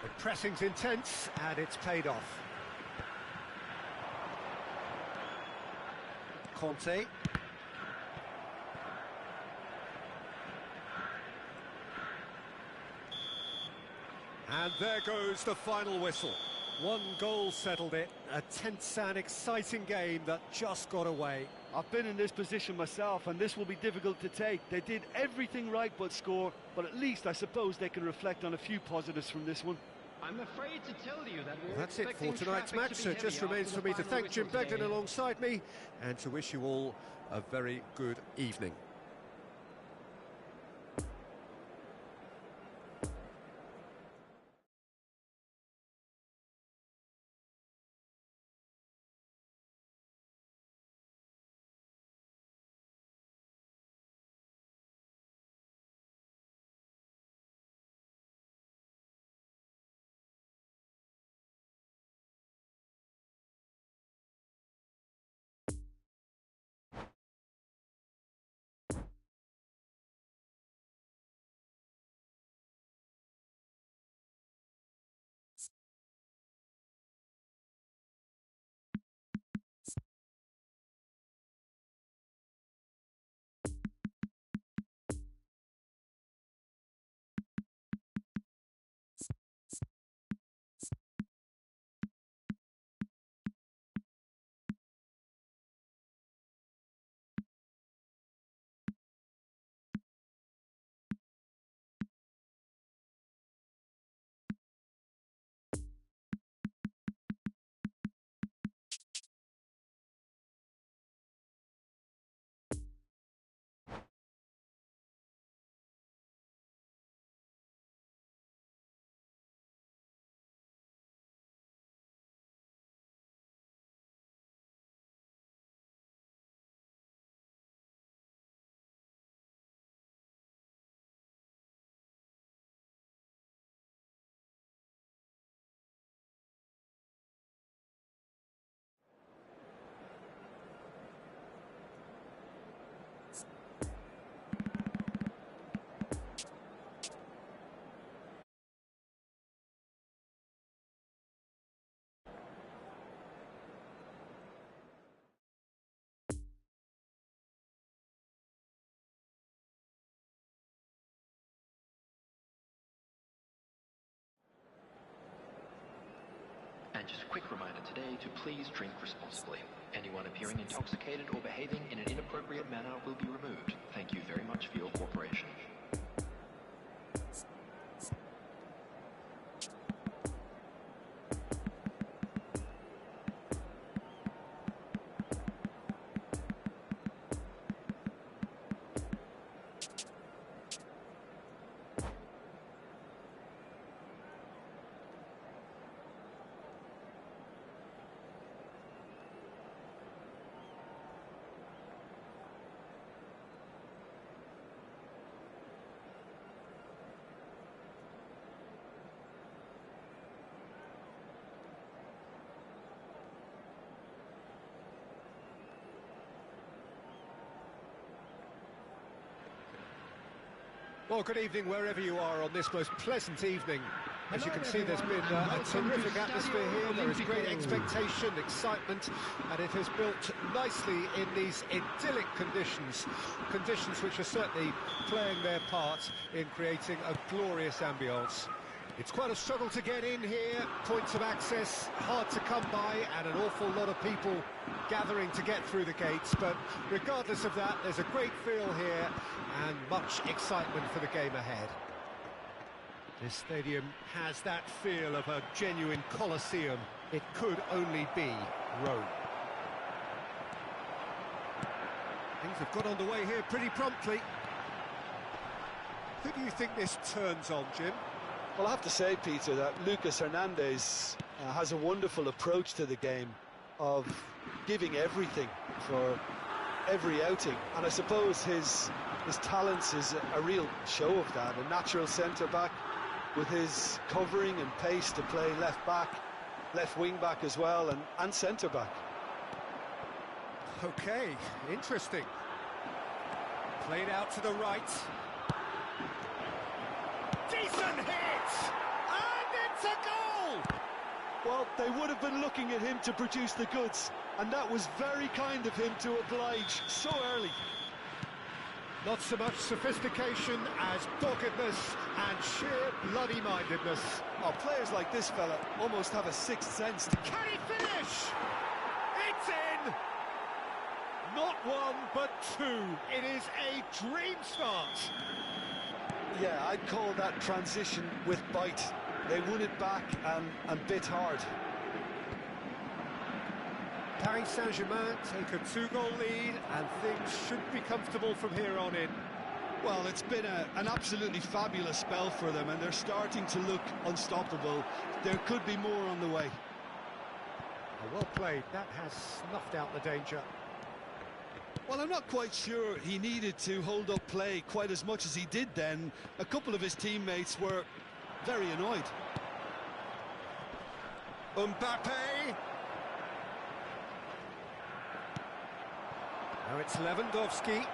The pressing's intense, and it's paid off. Conte. And there goes the final whistle. One goal settled it, a tense and exciting game that just got away. I've been in this position myself, and this will be difficult to take. They did everything right but score, but at least I suppose they can reflect on a few positives from this one. I'm afraid to tell you that we're That's it for expecting tonight's traffic match, to so be it just heavy remains after for me the to final thank Jim whistle Beglin today. alongside me, and to wish you all a very good evening. And just a quick reminder today to please drink responsibly. Anyone appearing intoxicated or behaving in an inappropriate manner will be removed. Thank you very much for your cooperation. Well, good evening wherever you are on this most pleasant evening. As you can see, there's been a terrific atmosphere here. There is great expectation, excitement, and it has built nicely in these idyllic conditions. Conditions which are certainly playing their part in creating a glorious ambience. It's quite a struggle to get in here, points of access hard to come by, and an awful lot of people gathering to get through the gates, but regardless of that, there's a great feel here and much excitement for the game ahead. This stadium has that feel of a genuine Colosseum. It could only be Rome. Things have got underway here pretty promptly. Who do you think this turns on, Jim? Well, I have to say, Peter, that Lucas Hernandez has a wonderful approach to the game of giving everything for every outing, and I suppose his talents is a real show of that. A natural centre-back with his covering and pace to play left-back, left wing-back as well, and centre-back. Okay, interesting. Played out to the right. Decent hit! And it's It's a goal! Well, they would have been looking at him to produce the goods, and that was very kind of him to oblige so early. Not so much sophistication as doggedness and sheer bloody-mindedness. Oh, players like this fella almost have a sixth sense. Can he finish? It's in! Not one, but two. It is a dream start. Yeah, I'd call that transition with bite. They won it back and bit hard. Paris Saint-Germain take a two-goal lead, and things should be comfortable from here on in. Well, it's been an absolutely fabulous spell for them, and they're starting to look unstoppable. There could be more on the way. Well played. That has snuffed out the danger. Well, I'm not quite sure he needed to hold up play quite as much as he did then. A couple of his teammates were very annoyed. Mbappe. Now it's Lewandowski.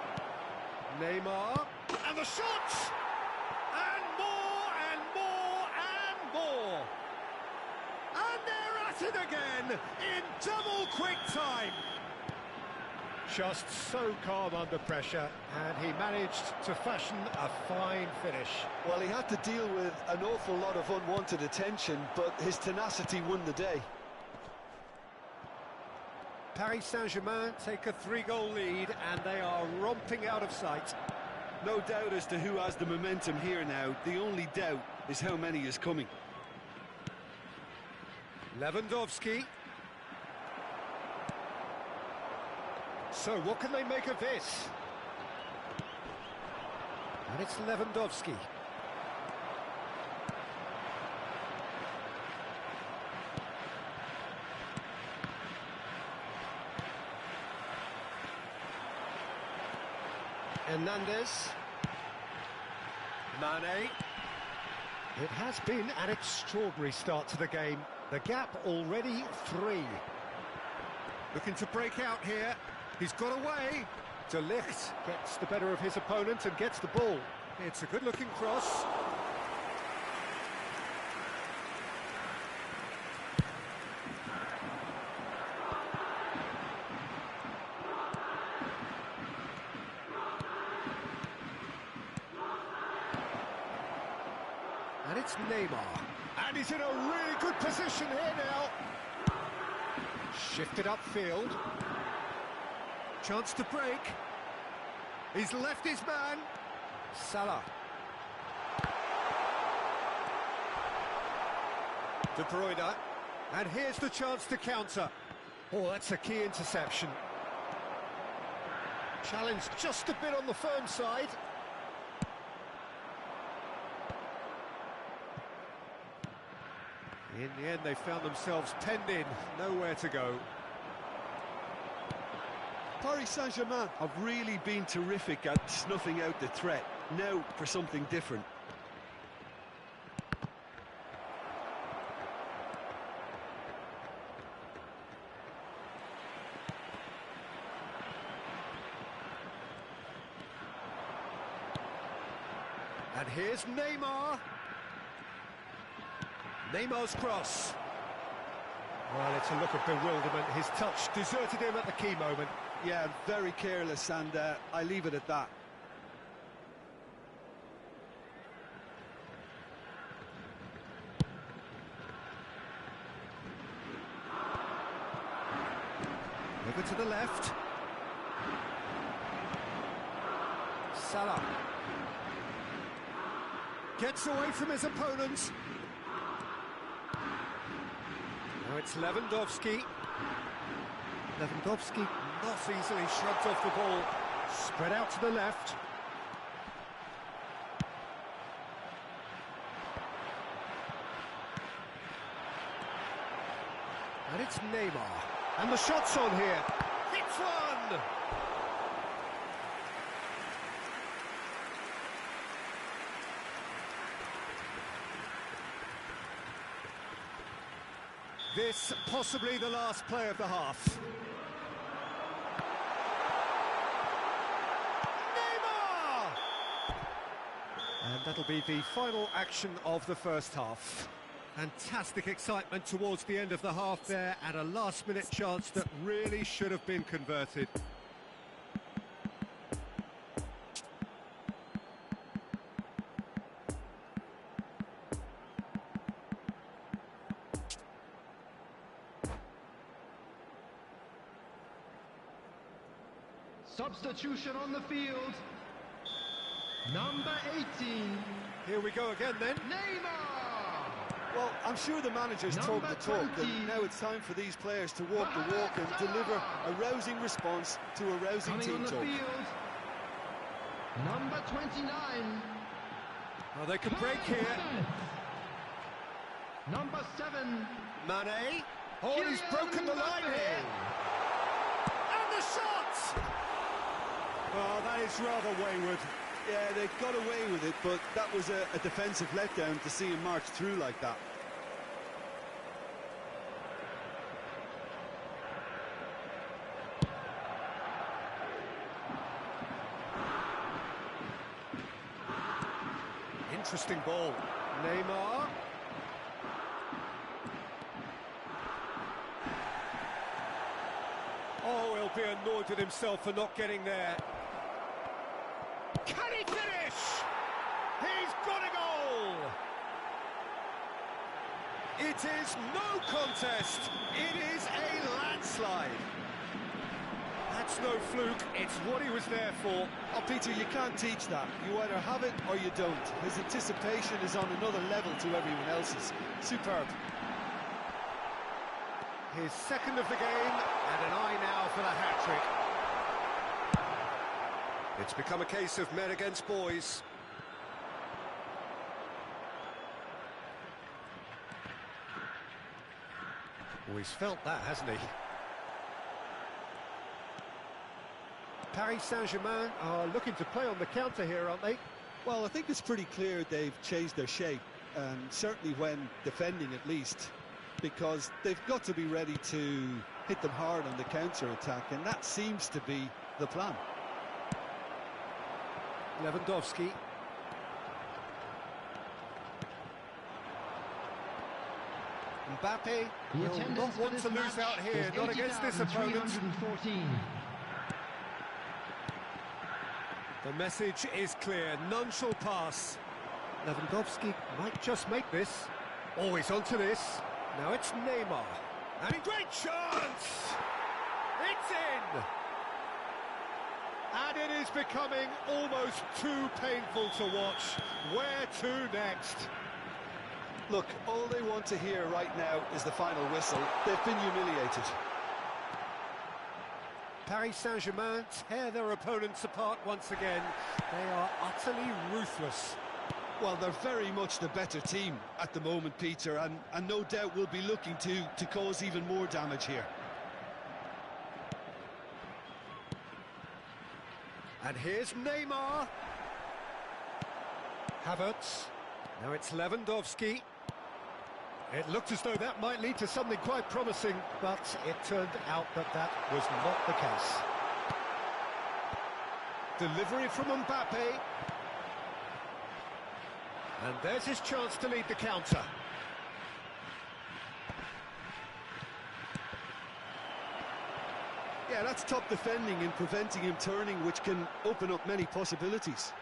Neymar. And the shot! And more, and more, and more! And they're at it again, in double quick time! Just so calm under pressure, and he managed to fashion a fine finish. Well, he had to deal with an awful lot of unwanted attention, but his tenacity won the day. Paris Saint-Germain take a three-goal lead, and they are romping out of sight. No doubt as to who has the momentum here now. The only doubt is how many is coming. Lewandowski. So, what can they make of this? And it's Lewandowski. Hernandez. Mane. It has been an extraordinary start to the game. The gap already 3. Looking to break out here. He's got away. De Ligt gets the better of his opponent and gets the ball. It's a good-looking cross. And it's Neymar. And he's in a really good position here now. Shifted upfield. Chance to break. He's left his man. Salah. De Bruyne. And here's the chance to counter. Oh, that's a key interception. Challenge just a bit on the firm side. In the end, they found themselves penned in, nowhere to go. Paris Saint-Germain have really been terrific at snuffing out the threat. Now for something different. And here's Neymar. Neymar's cross. Well, it's a look of bewilderment. His touch deserted him at the key moment. Yeah, very careless, and I leave it at that. Over to the left. Salah. Gets away from his opponent. Now it's Lewandowski. Lewandowski not easily shrugged off the ball. Spread out to the left. And it's Neymar. And the shot's on here. It's one! This possibly the last play of the half. Neymar! And that'll be the final action of the first half. Fantastic excitement towards the end of the half there, and a last-minute chance that really should have been converted. Substitution on the field. Number 18. Here we go again then. Neymar! Well, I'm sure the manager's talked the talk, and now it's time for these players to walk the walk and deliver a rousing response to a rousing Coming team on the talk. field. Number 29. Oh, they can break here. Number 7. Mane. Oh, he's broken the line here. And the shot! Oh, that is rather wayward. Yeah, they got away with it, but that was a defensive letdown to see him march through like that. Interesting ball. Neymar. Oh, he'll be annoyed with himself for not getting there. Can he finish? He's got a goal! It is no contest. It is a landslide. That's no fluke. It's what he was there for. Oh, Peter, you can't teach that. You either have it or you don't. His anticipation is on another level to everyone else's. Superb. His second of the game, and an eye now for the hat-trick. It's become a case of men against boys. Oh, he's felt that, hasn't he? Paris Saint-Germain are looking to play on the counter here, aren't they? Well, I think it's pretty clear they've changed their shape, certainly when defending at least, because they've got to be ready to hit them hard on the counter-attack, and that seems to be the plan. Lewandowski. Mbappe will not want to lose out here, not against this opponent. The message is clear, none shall pass. Lewandowski might just make this. Oh, he's onto this. Now it's Neymar. And a great chance! It's in! And it is becoming almost too painful to watch. Where to next? Look, all they want to hear right now is the final whistle. They've been humiliated. Paris Saint-Germain tear their opponents apart once again. They are utterly ruthless. Well, they're very much the better team at the moment, Peter, and no doubt will be looking to cause even more damage here. And here's Neymar. Havertz. Now it's Lewandowski. It looked as though that might lead to something quite promising, but it turned out that that was not the case. Delivery from Mbappe. And there's his chance to lead the counter. Yeah, that's top defending and preventing him turning, which can open up many possibilities.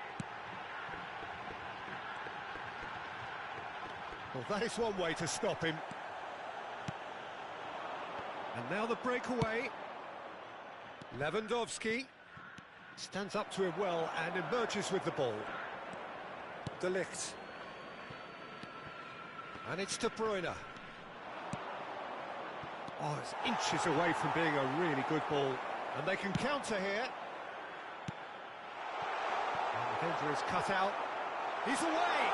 Well, that is one way to stop him. And now the breakaway. Lewandowski stands up to him well and emerges with the ball. De Ligt. And it's De Bruyne. Oh, it's inches away from being a really good ball. And they can counter here. And the defender is cut out. He's away!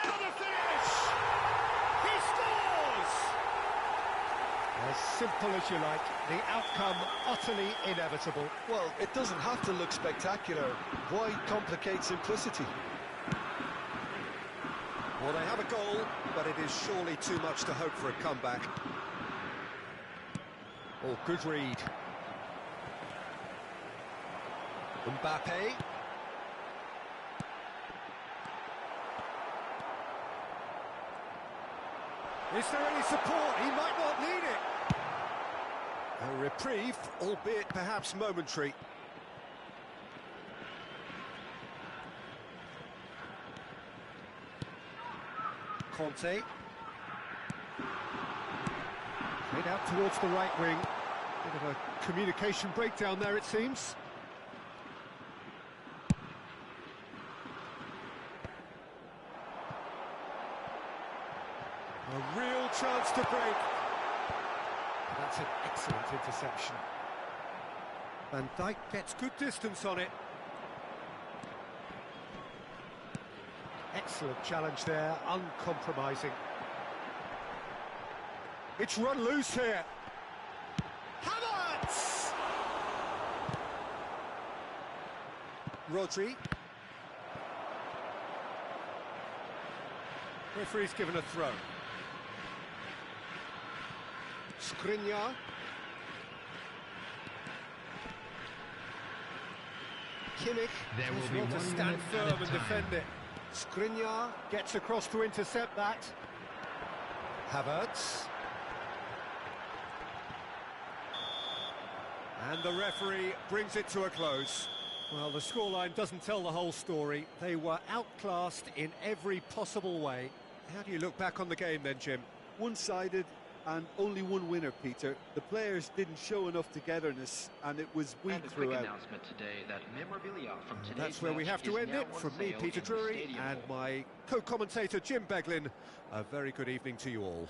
Now the finish! He scores! As simple as you like, the outcome utterly inevitable. Well, it doesn't have to look spectacular. Why complicate simplicity? Well, they have a goal, but it is surely too much to hope for a comeback. Oh, good read. Mbappe. Is there any support? He might not need it. A reprieve, albeit perhaps momentary. Conte. Played out towards the right wing. Bit of a communication breakdown there, it seems. A real chance to break. That's an excellent interception. Van Dijk gets good distance on it. Excellent challenge there, uncompromising. It's run loose here. Havertz! Rodri. Referee's given a throw. Skriniar. Kimmich There will does be well to 1 stand minute firm at a and time. defend it. Skriniar gets across to intercept that. Havertz. And the referee brings it to a close. Well, the scoreline doesn't tell the whole story. They were outclassed in every possible way. How do you look back on the game then, Jim? One-sided and only one winner, Peter. The players didn't show enough togetherness, and it was weak And a quick throughout. announcement today that memorabilia from today's That's where we match have to is end now it. on From me, sale Peter in the Drury, stadium and hall. my co-commentator, Jim Beglin. A very good evening to you all.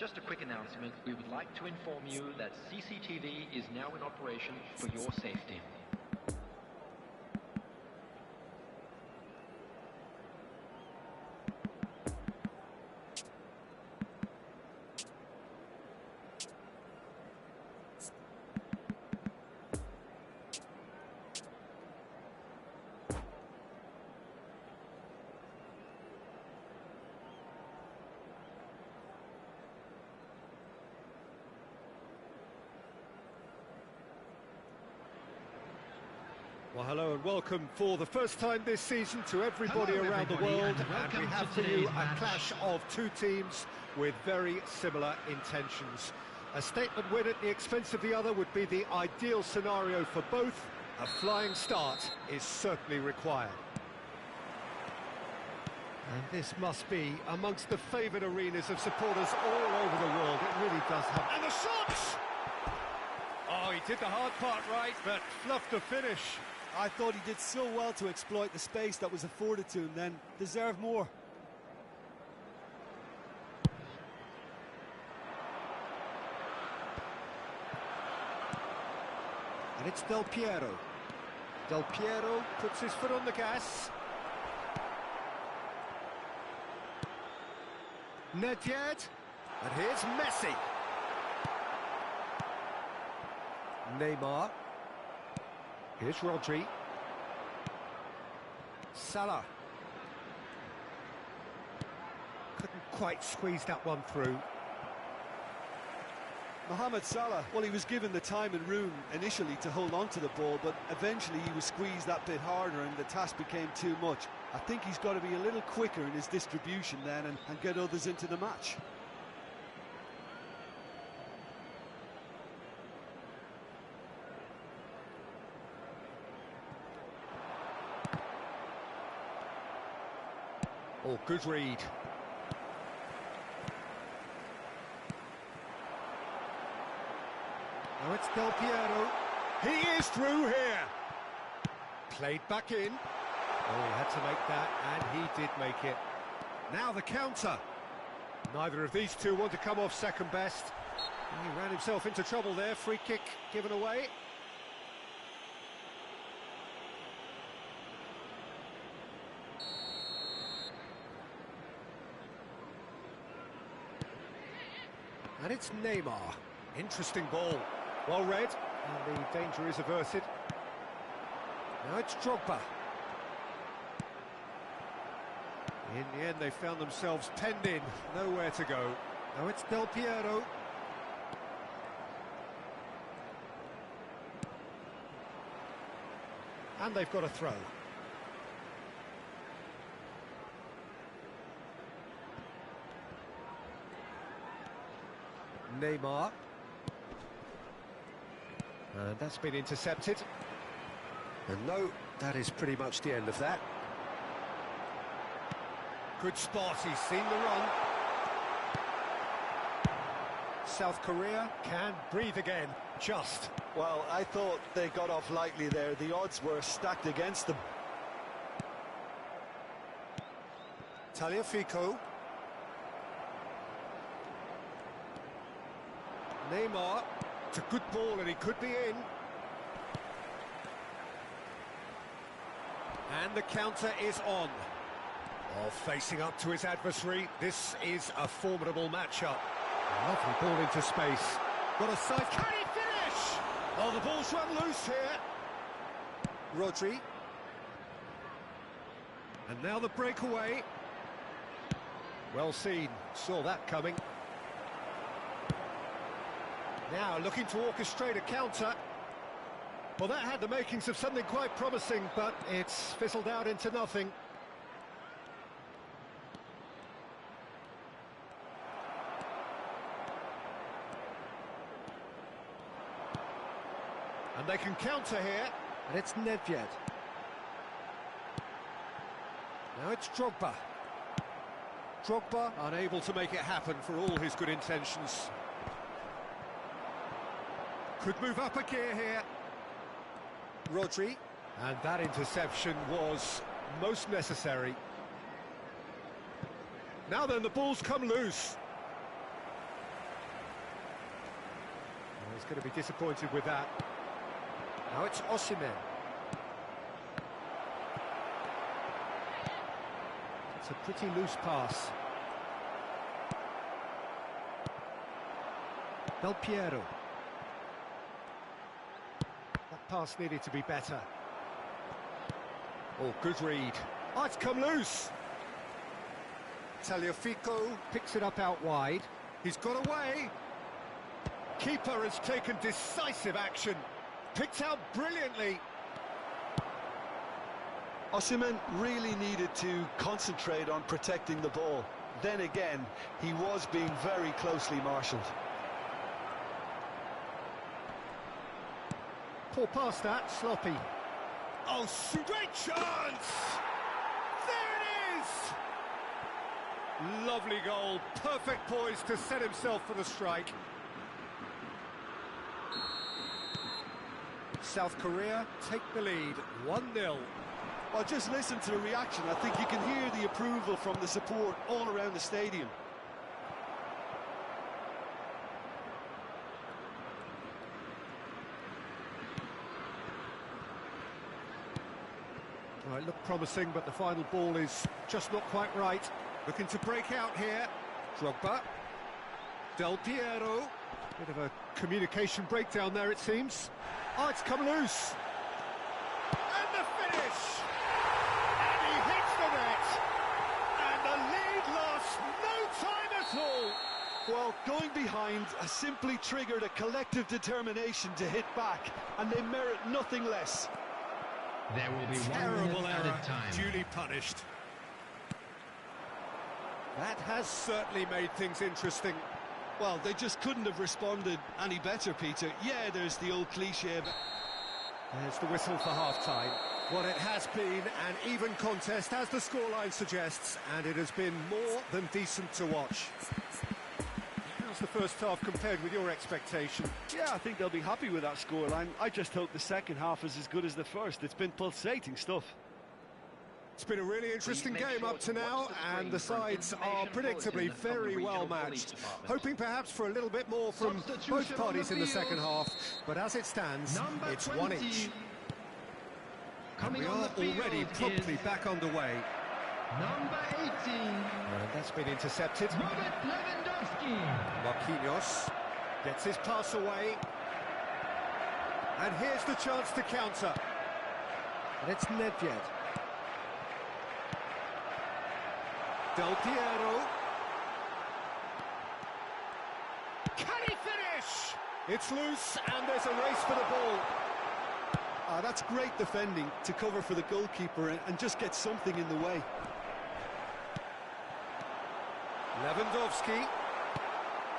Just a quick announcement. We would like to inform you that CCTV is now in operation for your safety. Well, hello and welcome for the first time this season to everybody Hello, around the everybody, world, and and we welcome have to for you today's a match. clash of two teams with very similar intentions. A statement win at the expense of the other would be the ideal scenario for both. A flying start is certainly required. And this must be amongst the favoured arenas of supporters all over the world. It really does have... And the shots! Oh, he did the hard part right, but fluffed the finish. I thought he did so well to exploit the space that was afforded to him then. Deserved more. And it's Del Piero. Del Piero puts his foot on the gas. Nedved. And here's Messi. Neymar. Here's Rodri. Salah. Couldn't quite squeeze that one through. Mohamed Salah, well, he was given the time and room initially to hold on to the ball, but eventually he was squeezed that bit harder and the task became too much. I think he's got to be a little quicker in his distribution then and get others into the match. Oh, good read. Now it's Del Piero. He is through here. Played back in. Oh, he had to make that, and he did make it. Now the counter. Neither of these two want to come off second best. He ran himself into trouble there. Free kick given away. And it's Neymar. Interesting ball. Well read, and the danger is averted. Now it's Drogba. In the end, they found themselves penned in, nowhere to go. Now it's Del Piero. And they've got a throw. Neymar. And that's been intercepted. And no, that is pretty much the end of that. Good spot, he's seen the run. South Korea can breathe again, just. Well, I thought they got off lightly there. The odds were stacked against them. Tagliafico. Neymar. It's a good ball and he could be in. And the counter is on. Oh, facing up to his adversary. This is a formidable matchup. Lovely ball into space. Got a side. Can he finish? Oh, the ball's run loose here. Rodri. And now the breakaway. Well seen. Saw that coming. Now looking to orchestrate a counter. Well, that had the makings of something quite promising, but it's fizzled out into nothing. And they can counter here, and it's Nedved. Now it's Drogba. Drogba unable to make it happen for all his good intentions. Could move up a gear here. Rodri. And that interception was most necessary. Now then, the ball's come loose. He's going to be disappointed with that. Now it's Osimhen. It's a pretty loose pass. Del Piero. That pass needed to be better. Oh, good read. Oh, it's come loose. Tagliafico picks it up out wide. He's got away. Keeper has taken decisive action. Picked out brilliantly. Osimhen really needed to concentrate on protecting the ball. Then again, he was being very closely marshalled. Poor pass that, sloppy. Oh, great chance! There it is! Lovely goal, perfect poise to set himself for the strike. South Korea take the lead, 1-0. Well, just listen to the reaction. I think you can hear the approval from the support all around the stadium. Well, it looked promising, but the final ball is just not quite right. Looking to break out here. Drogba. Del Piero. Bit of a communication breakdown there, it seems. Oh, it's come loose. And the finish! And he hits the net! And the lead lasts no time at all! Well, going behind has simply triggered a collective determination to hit back, and they merit nothing less. There will be Terrible 1 minute error, added time. duly punished. That has certainly made things interesting. Well, they just couldn't have responded any better, Peter. Yeah, there's the old cliche, but... There's the whistle for half-time. Well, it has been an even contest, as the scoreline suggests, and it has been more than decent to watch. How's the first half compared with your expectation? Yeah, I think they'll be happy with that scoreline. I just hope the second half is as good as the first. It's been pulsating stuff. It's been a really interesting game up to now, and the sides are predictably very well matched. Hoping perhaps for a little bit more from both parties in the second half, but as it stands, it's 1 each. And we are already promptly back underway. Number 18. And that's been intercepted. Robert Lewandowski. Marquinhos gets his pass away. And here's the chance to counter. And it's Nedved. Del Piero. Can he finish? It's loose and there's a race for the ball. That's great defending to cover for the goalkeeper and just get something in the way. Lewandowski.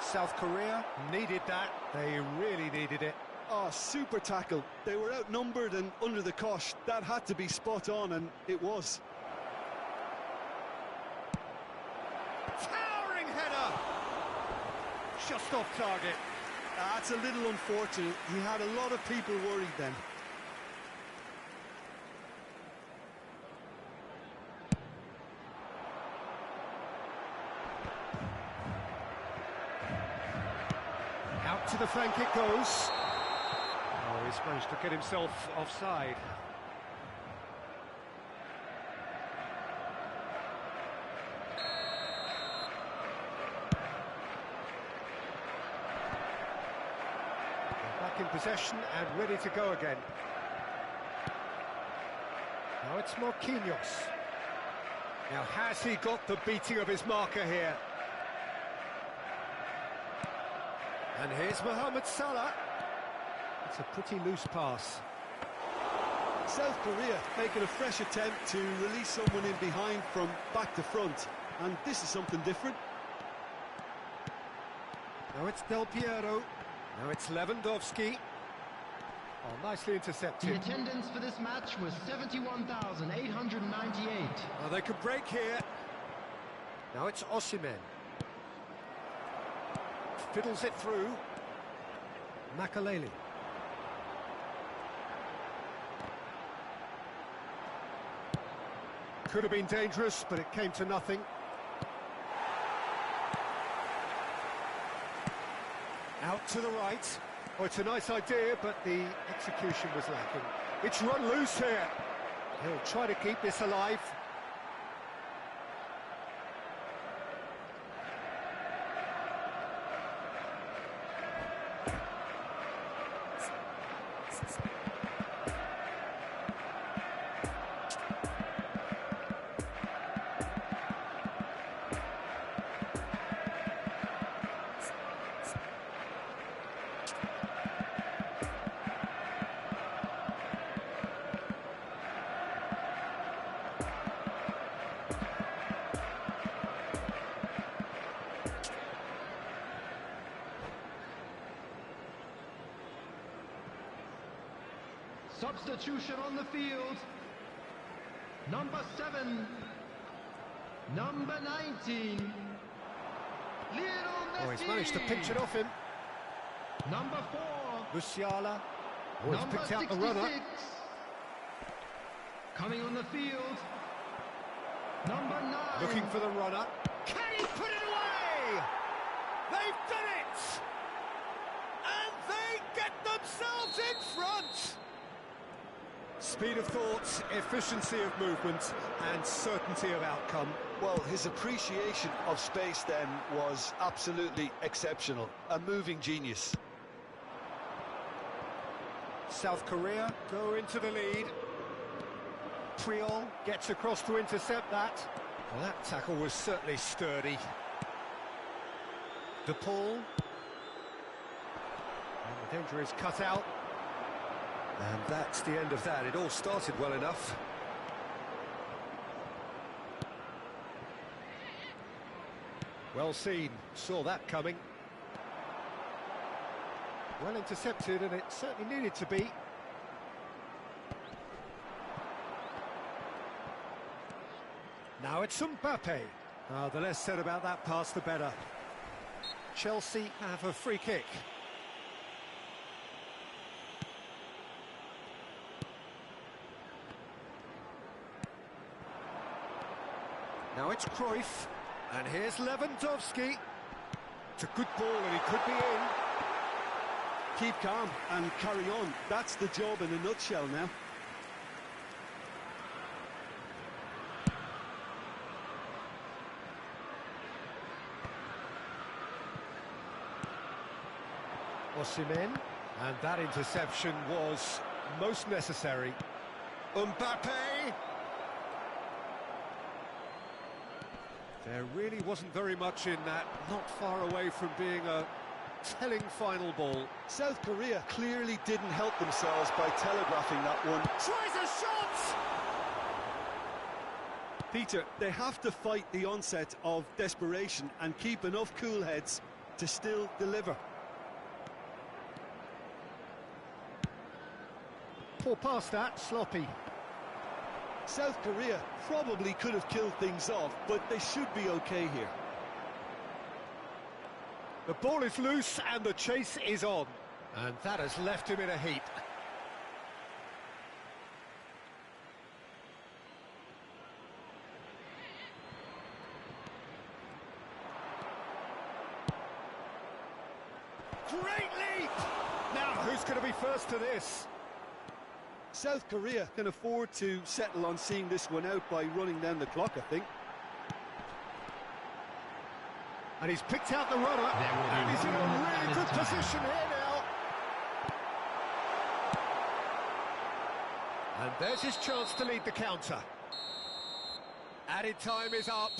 South Korea needed that. They really needed it. Oh, super tackle. They were outnumbered and under the cosh. That had to be spot on, and it was. Towering header! Just off target. That's a little unfortunate. He had a lot of people worried then. Out to the flank it goes. Oh, he's managed to get himself offside. Back in possession and ready to go again. Now it's Marquinhos. Now has he got the beating of his marker here? And here's Mohamed Salah. It's a pretty loose pass. South Korea making a fresh attempt to release someone in behind from back to front. And this is something different. Now it's Del Piero. Now it's Lewandowski. Oh, nicely The intercepted. attendance for this match was 71,898. Oh, they could break here. Now it's Osimhen. Fiddles it through. Makaleli. Could have been dangerous, but it came to nothing. Out to the right. Oh, it's a nice idea, but the execution was lacking. It's run loose here. He'll try to keep this alive. Substitution on the field. Number 7. Number 19. Lionel Messi. Oh, he's managed to pinch it off him. Number 4. Musiala. Oh, he's Number picked out the 66. runner. Coming on the field. Number 9. Looking for the runner. Can he put it away? They've done it! And they get themselves in front! Speed of thought, efficiency of movement, and certainty of outcome. Well, his appreciation of space then was absolutely exceptional. A moving genius. South Korea go into the lead. Triol gets across to intercept that. Well, that tackle was certainly sturdy. DePaul. And the danger is cut out. And that's the end of that. It all started well enough. Well seen. Saw that coming. Well intercepted, and it certainly needed to be. Now it's Mbappe. The less said about that pass, the better. Chelsea have a free kick. Now it's Cruyff, and here's Lewandowski. It's a good ball, and he could be in. Keep calm and carry on. That's the job in a nutshell now. Osimhen, and that interception was most necessary. Mbappe! There really wasn't very much in that, not far away from being a telling final ball. South Korea clearly didn't help themselves by telegraphing that one. Tries a shot! Peter, they have to fight the onset of desperation and keep enough cool heads to still deliver. Poor pass that, sloppy. South Korea probably could have killed things off, but they should be okay here. The ball is loose and the chase is on. And that has left him in a heap. Great leap! Now, who's going to be first to this? South Korea can afford to settle on seeing this one out by running down the clock, I think. And he's picked out the runner, and he's in a really good position here now. And there's his chance to lead the counter. Added time is up.